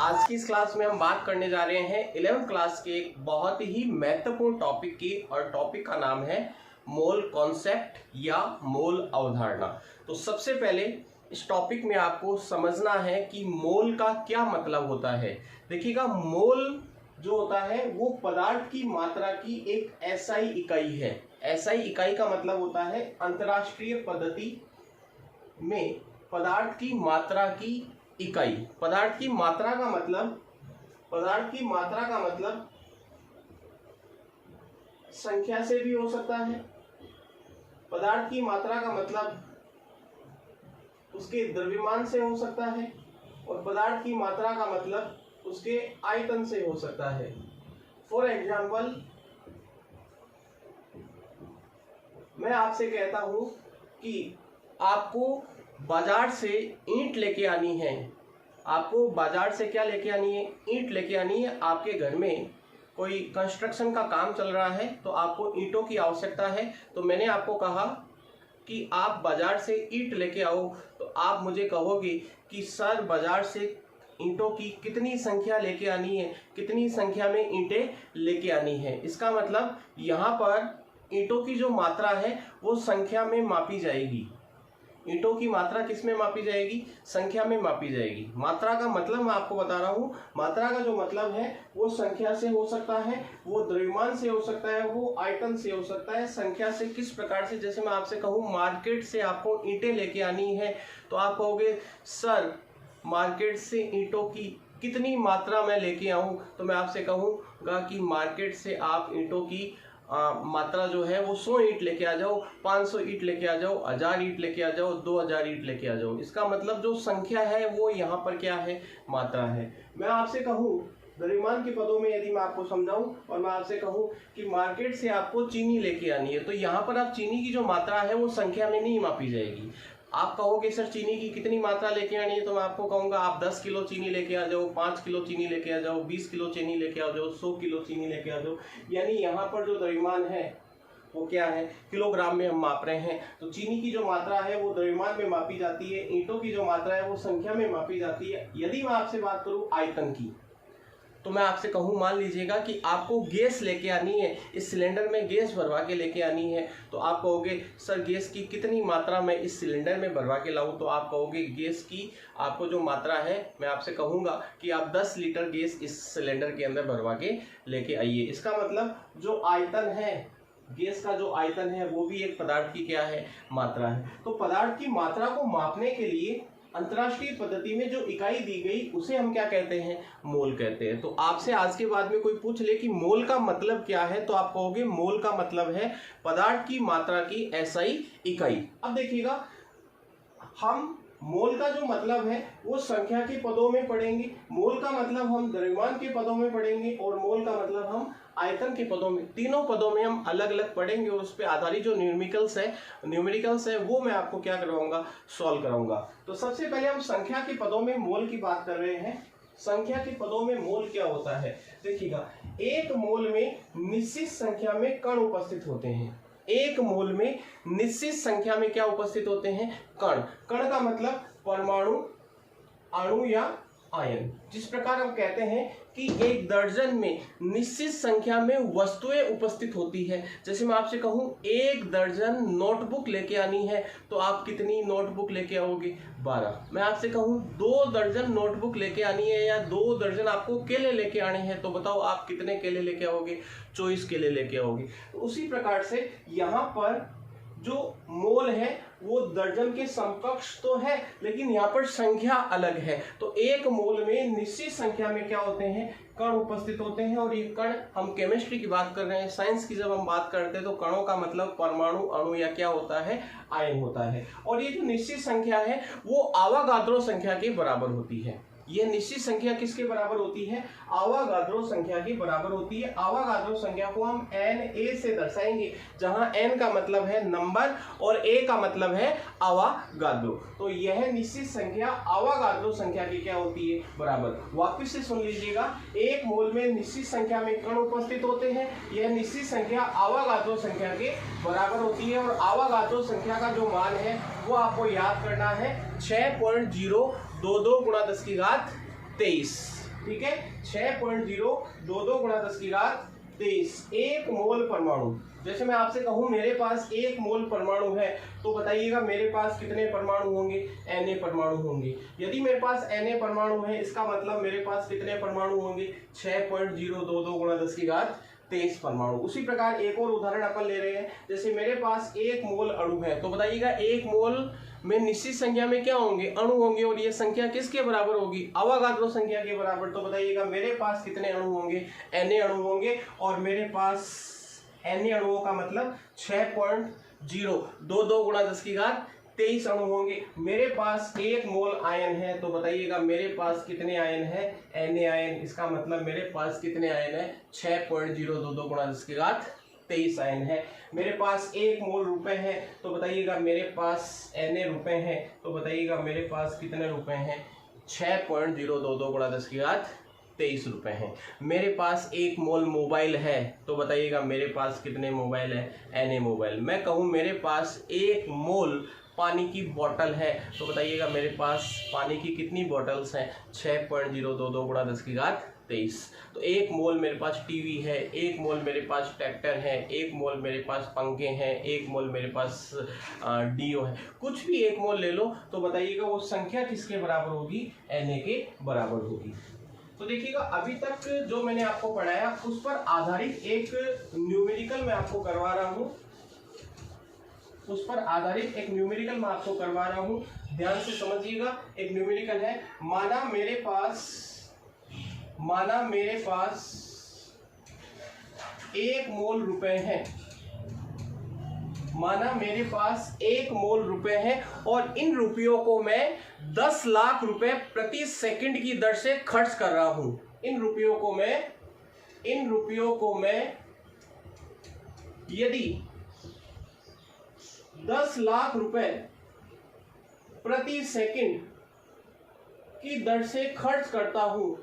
आज की इस क्लास में हम बात करने जा रहे हैं 11th क्लास के एक बहुत ही महत्वपूर्ण टॉपिक की, और टॉपिक का नाम है मोल कॉन्सेप्ट या मोल अवधारणा। तो सबसे पहले इस टॉपिक में आपको समझना है कि मोल का क्या मतलब होता है। देखिएगा, मोल जो होता है वो पदार्थ की मात्रा की एक एसआई इकाई है। एसआई इकाई का मतलब होता है अंतर्राष्ट्रीय पद्धति में पदार्थ की मात्रा की इकाई। पदार्थ की मात्रा का मतलब संख्या से भी हो सकता है। पदार्थ की मात्रा का मतलब उसके द्रव्यमान से हो सकता है, और पदार्थ की मात्रा का मतलब उसके आयतन से हो सकता है। फॉर एग्जाम्पल, मैं आपसे कहता हूं कि आपको बाजार से ईंट लेके आनी है। आपको बाजार से क्या लेके आनी है? ईंट लेके आनी है। आपके घर में कोई कंस्ट्रक्शन का काम चल रहा है तो आपको ईंटों की आवश्यकता है। तो मैंने आपको कहा कि आप बाजार से ईंट लेके आओ, तो आप मुझे कहोगे कि सर बाजार से ईंटों की कितनी संख्या लेके आनी है, कितनी संख्या में ईंटें लेके आनी है। इसका मतलब यहाँ पर ईंटों की जो मात्रा है वो संख्या में मापी जाएगी। ईंटों की मात्रा किस में मापी जाएगी? संख्या में मापी जाएगी। मात्रा का मतलब मैं आपको बता रहा हूँ। मात्रा का जो मतलब है वो संख्या से हो सकता है, वो द्रव्यमान से हो सकता है, वो आयतन से हो सकता है। संख्या से किस प्रकार से? जैसे मैं आपसे कहूँ मार्केट से आपको ईंटें लेके आनी है, तो आप कहोगे सर मार्केट से ईंटों की कितनी मात्रा मैं लेके आऊँ? तो मैं आपसे कहूँगा कि मार्केट से आप ईंटों की मात्रा जो है वो 100 ईंट लेके आ जाओ, 500 ईंट लेके आ जाओ, 1000 ईंट लेके आ जाओ, 2000 ईंट लेके आ जाओ। इसका मतलब जो संख्या है वो यहाँ पर क्या है? मात्रा है। मैं आपसे कहूँ द्रव्यमान के पदों में, यदि मैं आपको समझाऊं और मैं आपसे कहूँ कि मार्केट से आपको चीनी लेके आनी है, तो यहाँ पर आप चीनी की जो मात्रा है वो संख्या में नहीं मापी जाएगी। आप कहोगे सर चीनी की कितनी मात्रा लेके आनी है, तो मैं आपको कहूँगा आप 10 किलो चीनी लेके आ जाओ, 5 किलो चीनी लेके आ जाओ, 20 किलो चीनी लेके आ जाओ, 100 किलो चीनी लेके आ जाओ। यानी यहाँ पर जो द्रव्यमान है वो क्या है? किलोग्राम में हम माप रहे हैं। तो चीनी की जो मात्रा है वो द्रव्यमान में मापी जाती है, ईंटों की जो मात्रा है वो संख्या में मापी जाती है। यदि मैं आपसे बात करूँ आयतन की, तो मैं आपसे कहूँ मान लीजिएगा कि आपको गैस लेके आनी है, इस सिलेंडर में गैस भरवा के लेके आनी है, तो आप कहोगे सर गैस की कितनी मात्रा मैं इस सिलेंडर में भरवा के लाऊं? तो आप कहोगे गैस की आपको जो मात्रा है, मैं आपसे कहूँगा कि आप 10 लीटर गैस इस सिलेंडर के अंदर भरवा के लेके आइए। इसका मतलब जो आयतन है, गैस का जो आयतन है वो भी एक पदार्थ की क्या है? मात्रा है। तो पदार्थ की मात्रा को मापने के लिए अंतर्राष्ट्रीय पद्धति में जो इकाई दी गई उसे हम क्या कहते हैं? मोल कहते हैं। तो आपसे आज के बाद में कोई पूछ ले कि मोल का मतलब क्या है, तो आप कहोगे मोल का मतलब है पदार्थ की मात्रा की एसआई इकाई। अब देखिएगा, हम मोल का जो मतलब है वो संख्या के पदों में पढ़ेंगे, मोल का मतलब हम द्रव्यमान के पदों में पढ़ेंगे, और मोल का मतलब हम आयतन के पदों में, तीनों पदों में हम अलग अलग पढ़ेंगे। और उस पर आधारित जो न्यूमेरिकल्स है वो मैं आपको क्या करवाऊंगा? सॉल्व कराऊंगा। तो सबसे पहले हम संख्या के पदों में मोल की बात कर रहे हैं। संख्या के पदों में मोल क्या होता है? देखिएगा, एक मोल में निश्चित संख्या में कण उपस्थित होते हैं। एक मोल में निश्चित संख्या में क्या उपस्थित होते हैं? कण। कण का मतलब परमाणु, अणु या आयन। जिस प्रकार हम कहते हैं कि एक दर्जन में निश्चित संख्या में वस्तुएं उपस्थित होती है। जैसे मैं आपसे कहूं एक दर्जन नोटबुक लेके आनी है, तो आप कितनी नोटबुक लेके आओगे? 12। मैं आपसे कहूं 2 दर्जन नोटबुक लेके आनी है या 2 दर्जन आपको केले लेके आने हैं, तो बताओ आप कितने केले लेके आओगे? 24 केले लेके आओगे। तो उसी प्रकार से यहाँ पर जो मोल है वो दर्जन के समकक्ष तो है, लेकिन यहाँ पर संख्या अलग है। तो एक मोल में निश्चित संख्या में क्या होते हैं? कण उपस्थित होते हैं। और ये कण, हम केमिस्ट्री की बात कर रहे हैं, साइंस की जब हम बात करते हैं तो कणों का मतलब परमाणु, अणु या क्या होता है? आयन होता है। और ये जो निश्चित संख्या है वो आवागाद्रो संख्या के बराबर होती है। ये निश्चित संख्या किसके बराबर होती है? आवागाद्रो संख्या के बराबर होती है। आवागाद्रो संख्या को हम Na से दर्शाएंगे, जहां n का मतलब है नंबर और a का मतलब है आवागाद्रो। तो यह निश्चित संख्या आवागाद्रो संख्या की क्या होती है? बराबर। वापस से सुन लीजिएगा, एक मोल में निश्चित संख्या में कण उपस्थित होते हैं। यह निश्चित संख्या आवागाद्रो संख्या के बराबर होती है, और आवागाद्रो संख्या का जो मान है वो आपको याद करना है 6.022 × 10 की घात 23। ठीक है, 6.022 गुणा 10 की घात 23 एक मोल परमाणु। जैसे मैं आपसे कहूं मेरे पास एक मोल परमाणु है, तो बताइएगा मेरे पास कितने परमाणु होंगे? Na परमाणु होंगे। यदि मेरे पास Na परमाणु है, इसका मतलब मेरे पास कितने परमाणु होंगे? 6.022 गुणा 10 की घात 23 परमाणु। उसी प्रकार एक और उदाहरण अपन ले रहे हैं, जैसे मेरे पास एक मोल अणु है, तो बताइएगा एक मोल में निश्चित संख्या में क्या होंगे? अणु होंगे, और ये संख्या किसके बराबर होगी? अवोगाद्रो संख्या के बराबर। तो बताइएगा मेरे पास कितने अणु होंगे? Na अणु होंगे, और मेरे पास Na अणुओं का मतलब 6.022 गुणा 10 की घात 23 अणु होंगे। मेरे पास एक मोल आयन है, तो बताइएगा मेरे पास कितने आयन है? Na ion. इसका मतलब मेरे पास कितने आयन है? 6.022 गुणा 10 की घात 23 आयन है। मेरे पास एक मोल रुपए है, तो बताइएगा मेरे पास Na रुपए हैं, तो बताइएगा मेरे पास कितने रुपए हैं? 6.022 गुणा 10 की घात 23 रुपए हैं। मेरे पास एक मोल मोबाइल है, तो बताइएगा मेरे पास कितने मोबाइल है? Na mobile. मैं कहूँ मेरे पास एक मोल पानी की बोतल है, तो बताइएगा मेरे पास पानी की कितनी बोतल्स हैं? 6.022 गुणा 10 की घात 23। तो एक मोल मेरे पास टीवी है, एक मोल मेरे पास ट्रैक्टर है, एक मोल मेरे पास पंखे हैं, एक मोल मेरे पास डीओ है। कुछ भी एक मोल ले लो, तो बताइएगा वो संख्या किसके बराबर होगी? Na के बराबर होगी। तो देखिएगा अभी तक जो मैंने आपको पढ़ाया उस पर आधारित एक न्यूमेरिकल मैं आपको करवा रहा हूँ, ध्यान से समझिएगा। एक न्यूमेरिकल है, माना मेरे पास एक मोल रुपए है, माना मेरे पास एक मोल रुपए हैं, और इन रुपयों को मैं 10 लाख रुपए प्रति सेकंड की दर से खर्च कर रहा हूं। इन रुपयों को मैं यदि 10 लाख रुपए प्रति सेकंड की दर से खर्च करता हूं,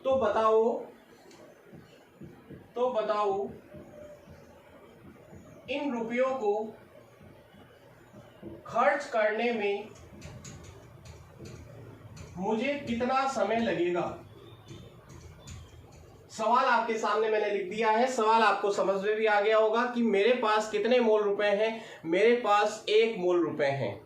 तो बताओ इन रुपयों को खर्च करने में मुझे कितना समय लगेगा? सवाल आपके सामने मैंने लिख दिया है। सवाल आपको समझ में भी आ गया होगा कि मेरे पास कितने मोल रुपए हैं? मेरे पास एक मोल रुपए हैं,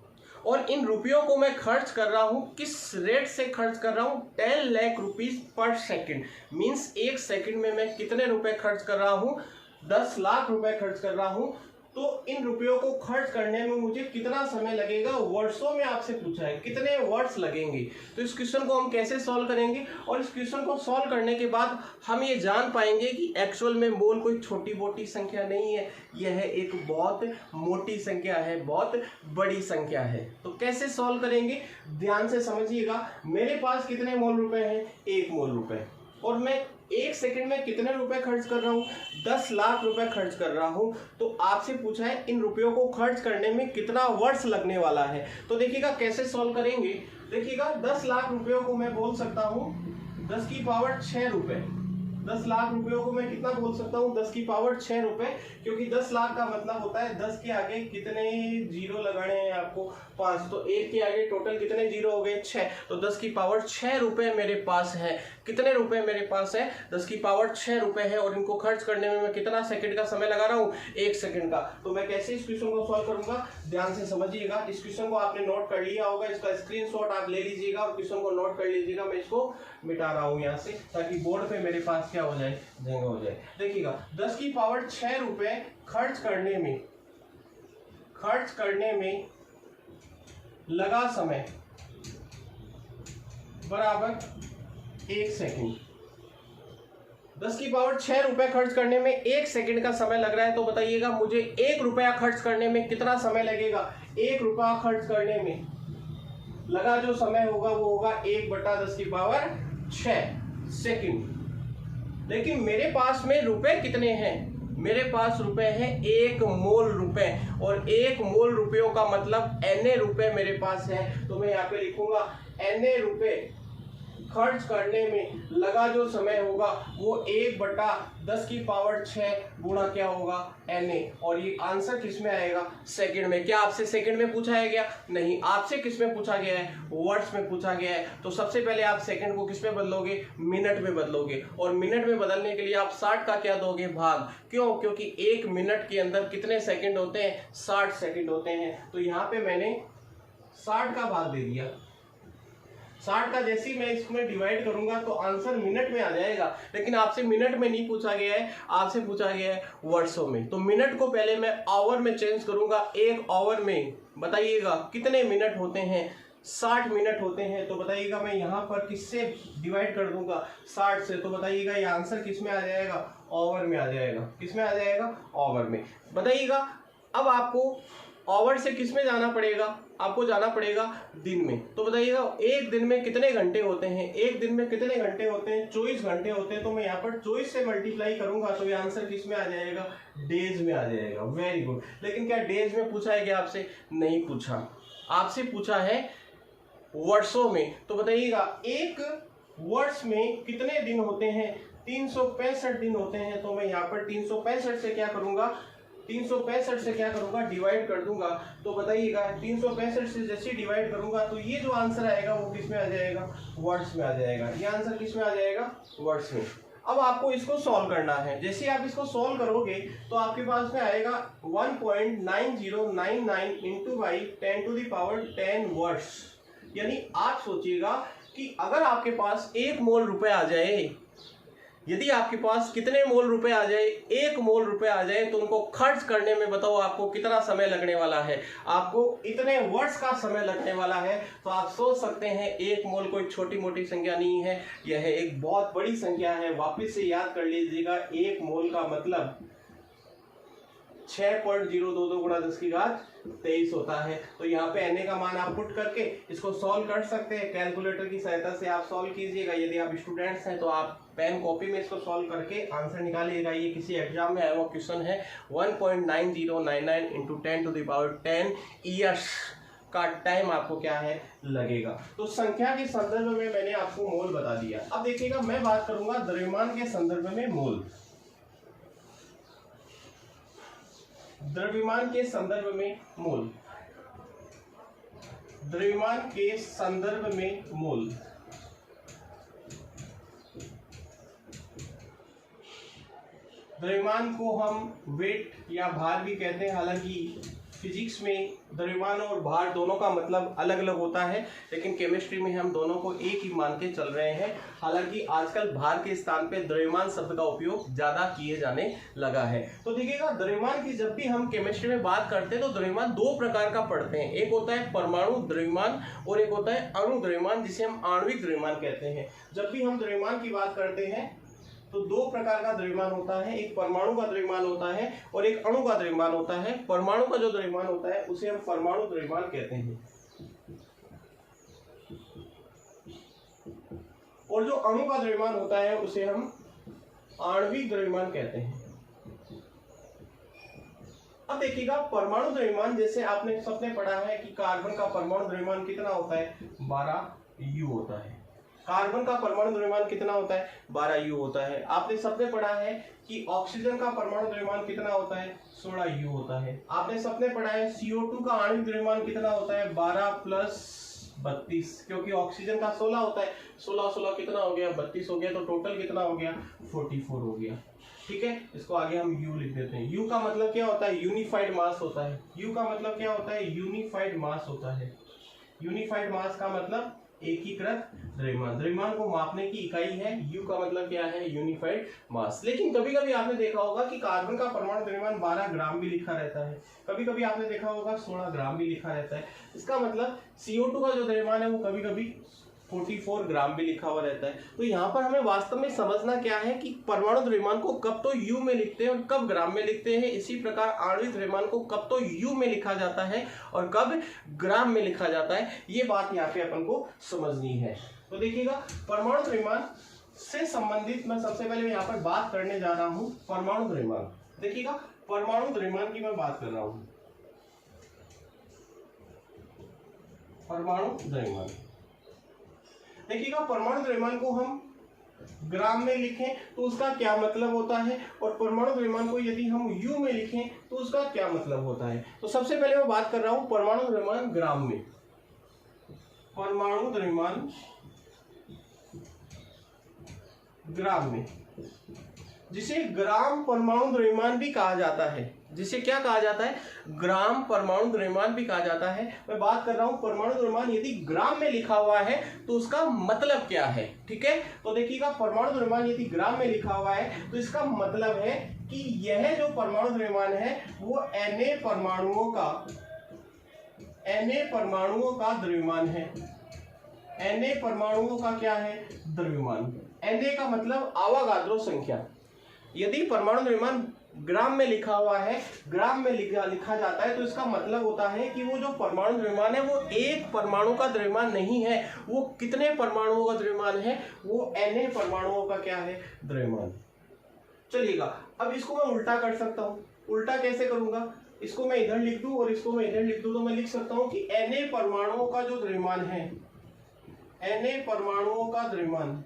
और इन रुपयों को मैं खर्च कर रहा हूं। किस रेट से खर्च कर रहा हूं? 10 lakh rupees per second. Means एक सेकंड में मैं कितने रुपए खर्च कर रहा हूं? 10 लाख रुपए खर्च कर रहा हूं। तो इन रुपयों को खर्च करने में मुझे कितना समय लगेगा? वर्षों में आपसे पूछा है, कितने वर्ष लगेंगे। तो इस क्वेश्चन को हम कैसे सॉल्व करेंगे, और इस क्वेश्चन को सॉल्व करने के बाद हम ये जान पाएंगे कि एक्चुअल में मोल कोई छोटी मोटी संख्या नहीं है, यह एक बहुत मोटी संख्या है, बहुत बड़ी संख्या है। तो कैसे सॉल्व करेंगे, ध्यान से समझिएगा। मेरे पास कितने मोल रुपए हैं? एक मोल रुपए, और मैं एक सेकंड में कितने रुपए खर्च कर रहा हूं? 10 लाख रुपए खर्च कर रहा हूं। तो आपसे पूछा है इन रुपयों को खर्च करने में कितना वर्ष लगने वाला है। तो देखिएगा कैसे सॉल्व करेंगे। देखिएगा 10 लाख रुपयों को मैं बोल सकता हूं 10 की पावर 6 रुपए। 10 लाख रुपयों को मैं कितना बोल सकता हूं? 10 की पावर 6 रुपए, क्योंकि 10 लाख का मतलब होता है 10 के आगे कितने जीरो लगाने हैं आपको? 5। तो 1 के आगे टोटल कितने जीरो हो गए? 6। तो 10 की पावर 6 रुपए मेरे पास है। कितने रुपए मेरे पास है? 10 की पावर 6 रुपए है, और इनको खर्च करने में मैं कितना सेकंड का समय लगा रहा हूँ? 1 सेकंड का। तो मैं कैसे इस क्वेश्चन को सॉल्व करूंगा, ध्यान से समझिएगा। इस क्वेश्चन को आपने नोट कर लिया होगा, इसका स्क्रीनशॉट आप ले लीजिएगा और क्वेश्चन को नोट कर लीजिएगा। मैं इसको मिटा रहा हूँ यहाँ से, ताकि बोर्ड पे मेरे पास क्या हो जाए? जगह हो जाए। देखिएगा 10 की पावर 6 रुपए खर्च करने में लगा समय बराबर 1 सेकंड। 10 की पावर 6 रुपए खर्च करने में 1 सेकंड का समय लग रहा है। तो बताइएगा मुझे 1 रुपया खर्च करने में कितना समय लगेगा? 1 रुपया खर्च करने में लगा जो समय होगा वो होगा 1/10 की पावर 6 सेकंड। लेकिन मेरे पास में रुपए कितने हैं? मेरे पास रुपए हैं 1 मोल रुपए, और 1 मोल रुपयों का मतलब Na रुपए मेरे पास है। तो मैं यहाँ पे लिखूंगा Na रुपए खर्च करने में लगा जो समय होगा वो 1/10⁶ गुणा क्या होगा Na। और ये आंसर किस में आएगा? सेकंड में। क्या आपसे सेकंड में पूछा है क्या? नहीं, आपसे किस में पूछा गया है? वर्ड्स में पूछा गया है। तो सबसे पहले आप सेकंड को किस में बदलोगे? मिनट में बदलोगे। और मिनट में बदलने के लिए आप 60 का क्या दोगे? भाग। क्यों? क्योंकि 1 मिनट के अंदर कितने सेकंड होते हैं? 60 सेकंड होते हैं। तो यहाँ पे मैंने 60 का भाग दे दिया। 60 का जैसे ही मैं इसमें डिवाइड करूंगा तो आंसर मिनट में आ जाएगा। लेकिन आपसे मिनट में नहीं पूछा गया है, आपसे पूछा गया है वर्षों में। तो मिनट को पहले मैं आवर में चेंज करूंगा। 1 आवर में बताइएगा कितने मिनट होते हैं? 60 मिनट होते हैं। तो बताइएगा मैं यहाँ पर किससे डिवाइड कर दूंगा? 60 से। तो बताइएगा ये आंसर किस में आ जाएगा? आवर में आ जाएगा। किस में आ जाएगा? आवर में। बताइएगा अब आपको आवर से किस में जाना पड़ेगा? आपको जाना पड़ेगा दिन में। तो बताइएगा एक दिन में कितने घंटे होते हैं? एक दिन में कितने घंटे होते हैं? 24 घंटे होते हैं। तो मैं यहाँ पर 24 से मल्टीप्लाई करूंगा तो ये आंसर किस में आ जाएगा? डेज में आ जाएगा। Very good. लेकिन क्या डेज में पूछा है क्या आपसे? नहीं पूछा। आपसे पूछा है वर्षों में। तो बताइएगा एक वर्ष में कितने दिन होते हैं? 365 दिन होते हैं। तो मैं यहाँ पर 365 से क्या करूंगा? 365 से क्या करूंगा? डिवाइड कर दूंगा। तो बताइएगा 365 से जैसे डिवाइड करूंगा तो ये जो आंसर आएगा वो किस में आ जाएगा? वर्ड्स में आ जाएगा। ये आंसर किस में आ जाएगा? वर्ड्स में। अब आपको इसको सॉल्व करना है। जैसे आप इसको सॉल्व करोगे तो आपके पास में आएगा 1.9099 इंटू बाई 10⁻10 वर्ड्स। यानी आप सोचिएगा कि अगर आपके पास 1 मोल रुपए आ जाए, यदि आपके पास कितने मोल रुपए आ जाए? 1 मोल रुपए आ जाए तो उनको खर्च करने में बताओ आपको कितना समय लगने वाला है? आपको इतने वर्ष का समय लगने वाला है। तो आप सोच सकते हैं 1 मोल कोई छोटी मोटी संख्या नहीं है, यह एक बहुत बड़ी संख्या है। वापस से याद कर लीजिएगा 1 मोल का मतलब 6.022 गुणा 10⁻23 होता है। तो यहाँ पे Na का मान आप पुट करके इसको सॉल्व कर सकते हैं। कैलकुलेटर की सहायता से आप सॉल्व कीजिएगा। यदि आप स्टूडेंट्स हैं तो आप पेन कॉपी में इसको सॉल्व करके आंसर निकालिएगा। ये किसी एग्जाम में आया हुआ क्वेश्चन है। 1.9099 इंटू 10⁻10 ईयर्स का टाइम आपको क्या है? लगेगा। तो संख्या के संदर्भ में मैंने आपको मोल बता दिया। अब देखिएगा मैं बात करूंगा द्रव्यमान के संदर्भ में मोल। द्रव्यमान के संदर्भ में मोल। द्रव्यमान के संदर्भ में मोल। द्रव्यमान को हम वेट या भार भी कहते हैं। हालांकि फिजिक्स में द्रव्यमान और भार दोनों का मतलब अलग अलग होता है, लेकिन केमिस्ट्री में हम दोनों को एक ही मान के चल रहे हैं। हालांकि आजकल भार के स्थान पे द्रव्यमान शब्द का उपयोग ज्यादा किए जाने लगा है। तो देखिएगा द्रव्यमान की जब भी हम केमिस्ट्री में बात करते हैं तो द्रव्यमान 2 प्रकार का पढ़ते हैं। एक होता है परमाणु द्रव्यमान और एक होता है अणु द्रव्यमान, जिसे हम आणविक द्रव्यमान कहते हैं। जब भी हम द्रव्यमान की बात करते हैं तो 2 प्रकार का द्रव्यमान होता है। एक परमाणु का द्रव्यमान होता है और एक अणु का द्रव्यमान होता है। परमाणु का जो द्रव्यमान होता है उसे हम परमाणु द्रव्यमान कहते हैं और जो अणु का द्रव्यमान होता है उसे हम आणविक द्रव्यमान कहते हैं। अब देखिएगा परमाणु द्रव्यमान, जैसे आपने सबने पढ़ा है कि कार्बन का परमाणु द्रव्यमान कितना होता है? 12 U होता है। कार्बन का परमाणु द्रव्यमान कितना होता है? 12 U होता है। आपने सबने पढ़ा है कि ऑक्सीजन का परमाणु द्रव्यमान कितना होता है? 16 U होता है। आपने सबने पढ़ा है CO2 का आणविक द्रव्यमान कितना होता है? 12 + 32, क्योंकि ऑक्सीजन का 16 होता है। 16 कितना हो गया? 32 हो गया। तो टोटल कितना हो गया? 44 हो गया। ठीक है, इसको आगे हम U लिख देते हैं। U का मतलब क्या होता है? यूनिफाइड मास होता है। U का मतलब क्या होता है? यूनिफाइड मास होता है। यूनिफाइड मास का मतलब एकीकृत द्रव्यमान। द्रव्यमान को मापने की इकाई है। U का मतलब क्या है? यूनिफाइड मास। लेकिन कभी कभी आपने देखा होगा कि कार्बन का परमाणु द्रव्यमान 12 ग्राम भी लिखा रहता है। कभी कभी आपने देखा होगा 16 ग्राम भी लिखा रहता है। इसका मतलब CO2 का जो द्रव्यमान है वो कभी कभी 44 ग्राम भी लिखा हुआ रहता है। तो यहाँ पर हमें वास्तव में समझना क्या है कि परमाणु द्रव्यमान को कब तो U में लिखते हैं और कब ग्राम में लिखते हैं। इसी प्रकार आणविक द्रव्यमान को कब तो U में लिखा जाता है और कब ग्राम में लिखा जाता है। ये बात यहाँ पे अपन को समझनी है। तो देखिएगा परमाणु द्रव्यमान से संबंधित मैं सबसे पहले यहाँ पर बात करने जा रहा हूँ परमाणु द्रव्यमान। देखिएगा परमाणु द्रव्यमान की मैं बात कर रहा हूँ। परमाणु द्रव्यमान देखिएगा परमाणु द्रव्यमान को हम ग्राम में लिखें तो उसका क्या मतलब होता है, और परमाणु द्रव्यमान को यदि हम यू में लिखें तो उसका क्या मतलब होता है। तो सबसे पहले मैं बात कर रहा हूं परमाणु द्रव्यमान ग्राम में। परमाणु द्रव्यमान ग्राम में, जिसे ग्राम परमाणु द्रव्यमान भी कहा जाता है, जिसे क्या कहा जाता है, ग्राम परमाणु द्रव्यमान भी कहा जाता है। मैं बात कर रहा हूं परमाणु द्रव्यमान यदि ग्राम में लिखा हुआ है तो उसका मतलब क्या है। ठीक है, तो देखिएगा परमाणु द्रव्यमान यदि ग्राम में लिखा हुआ है तो इसका मतलब है कि यह जो परमाणु द्रव्यमान है वो Na परमाणुओं का द्रव्यमान है। Na परमाणुओं का क्या है, द्रव्यमान। Na का मतलब आवागाद्रो संख्या। यदि परमाणु द्रव्यमान ग्राम में लिखा हुआ है, ग्राम में लिखा जाता है, तो इसका मतलब होता है कि वो जो परमाणु द्रव्यमान है वो एक परमाणु का द्रव्यमान नहीं है, वो कितने परमाणुओं का द्रव्यमान है, वो Na परमाणुओं का क्या है, द्रव्यमान। चलिएगा, अब इसको मैं उल्टा कर सकता हूँ। उल्टा कैसे करूंगा, इसको मैं इधर लिख दूं और इसको मैं इधर लिख दूं, तो मैं लिख सकता हूँ कि Na परमाणुओं का जो द्रव्यमान है, Na परमाणुओं का द्रव्यमान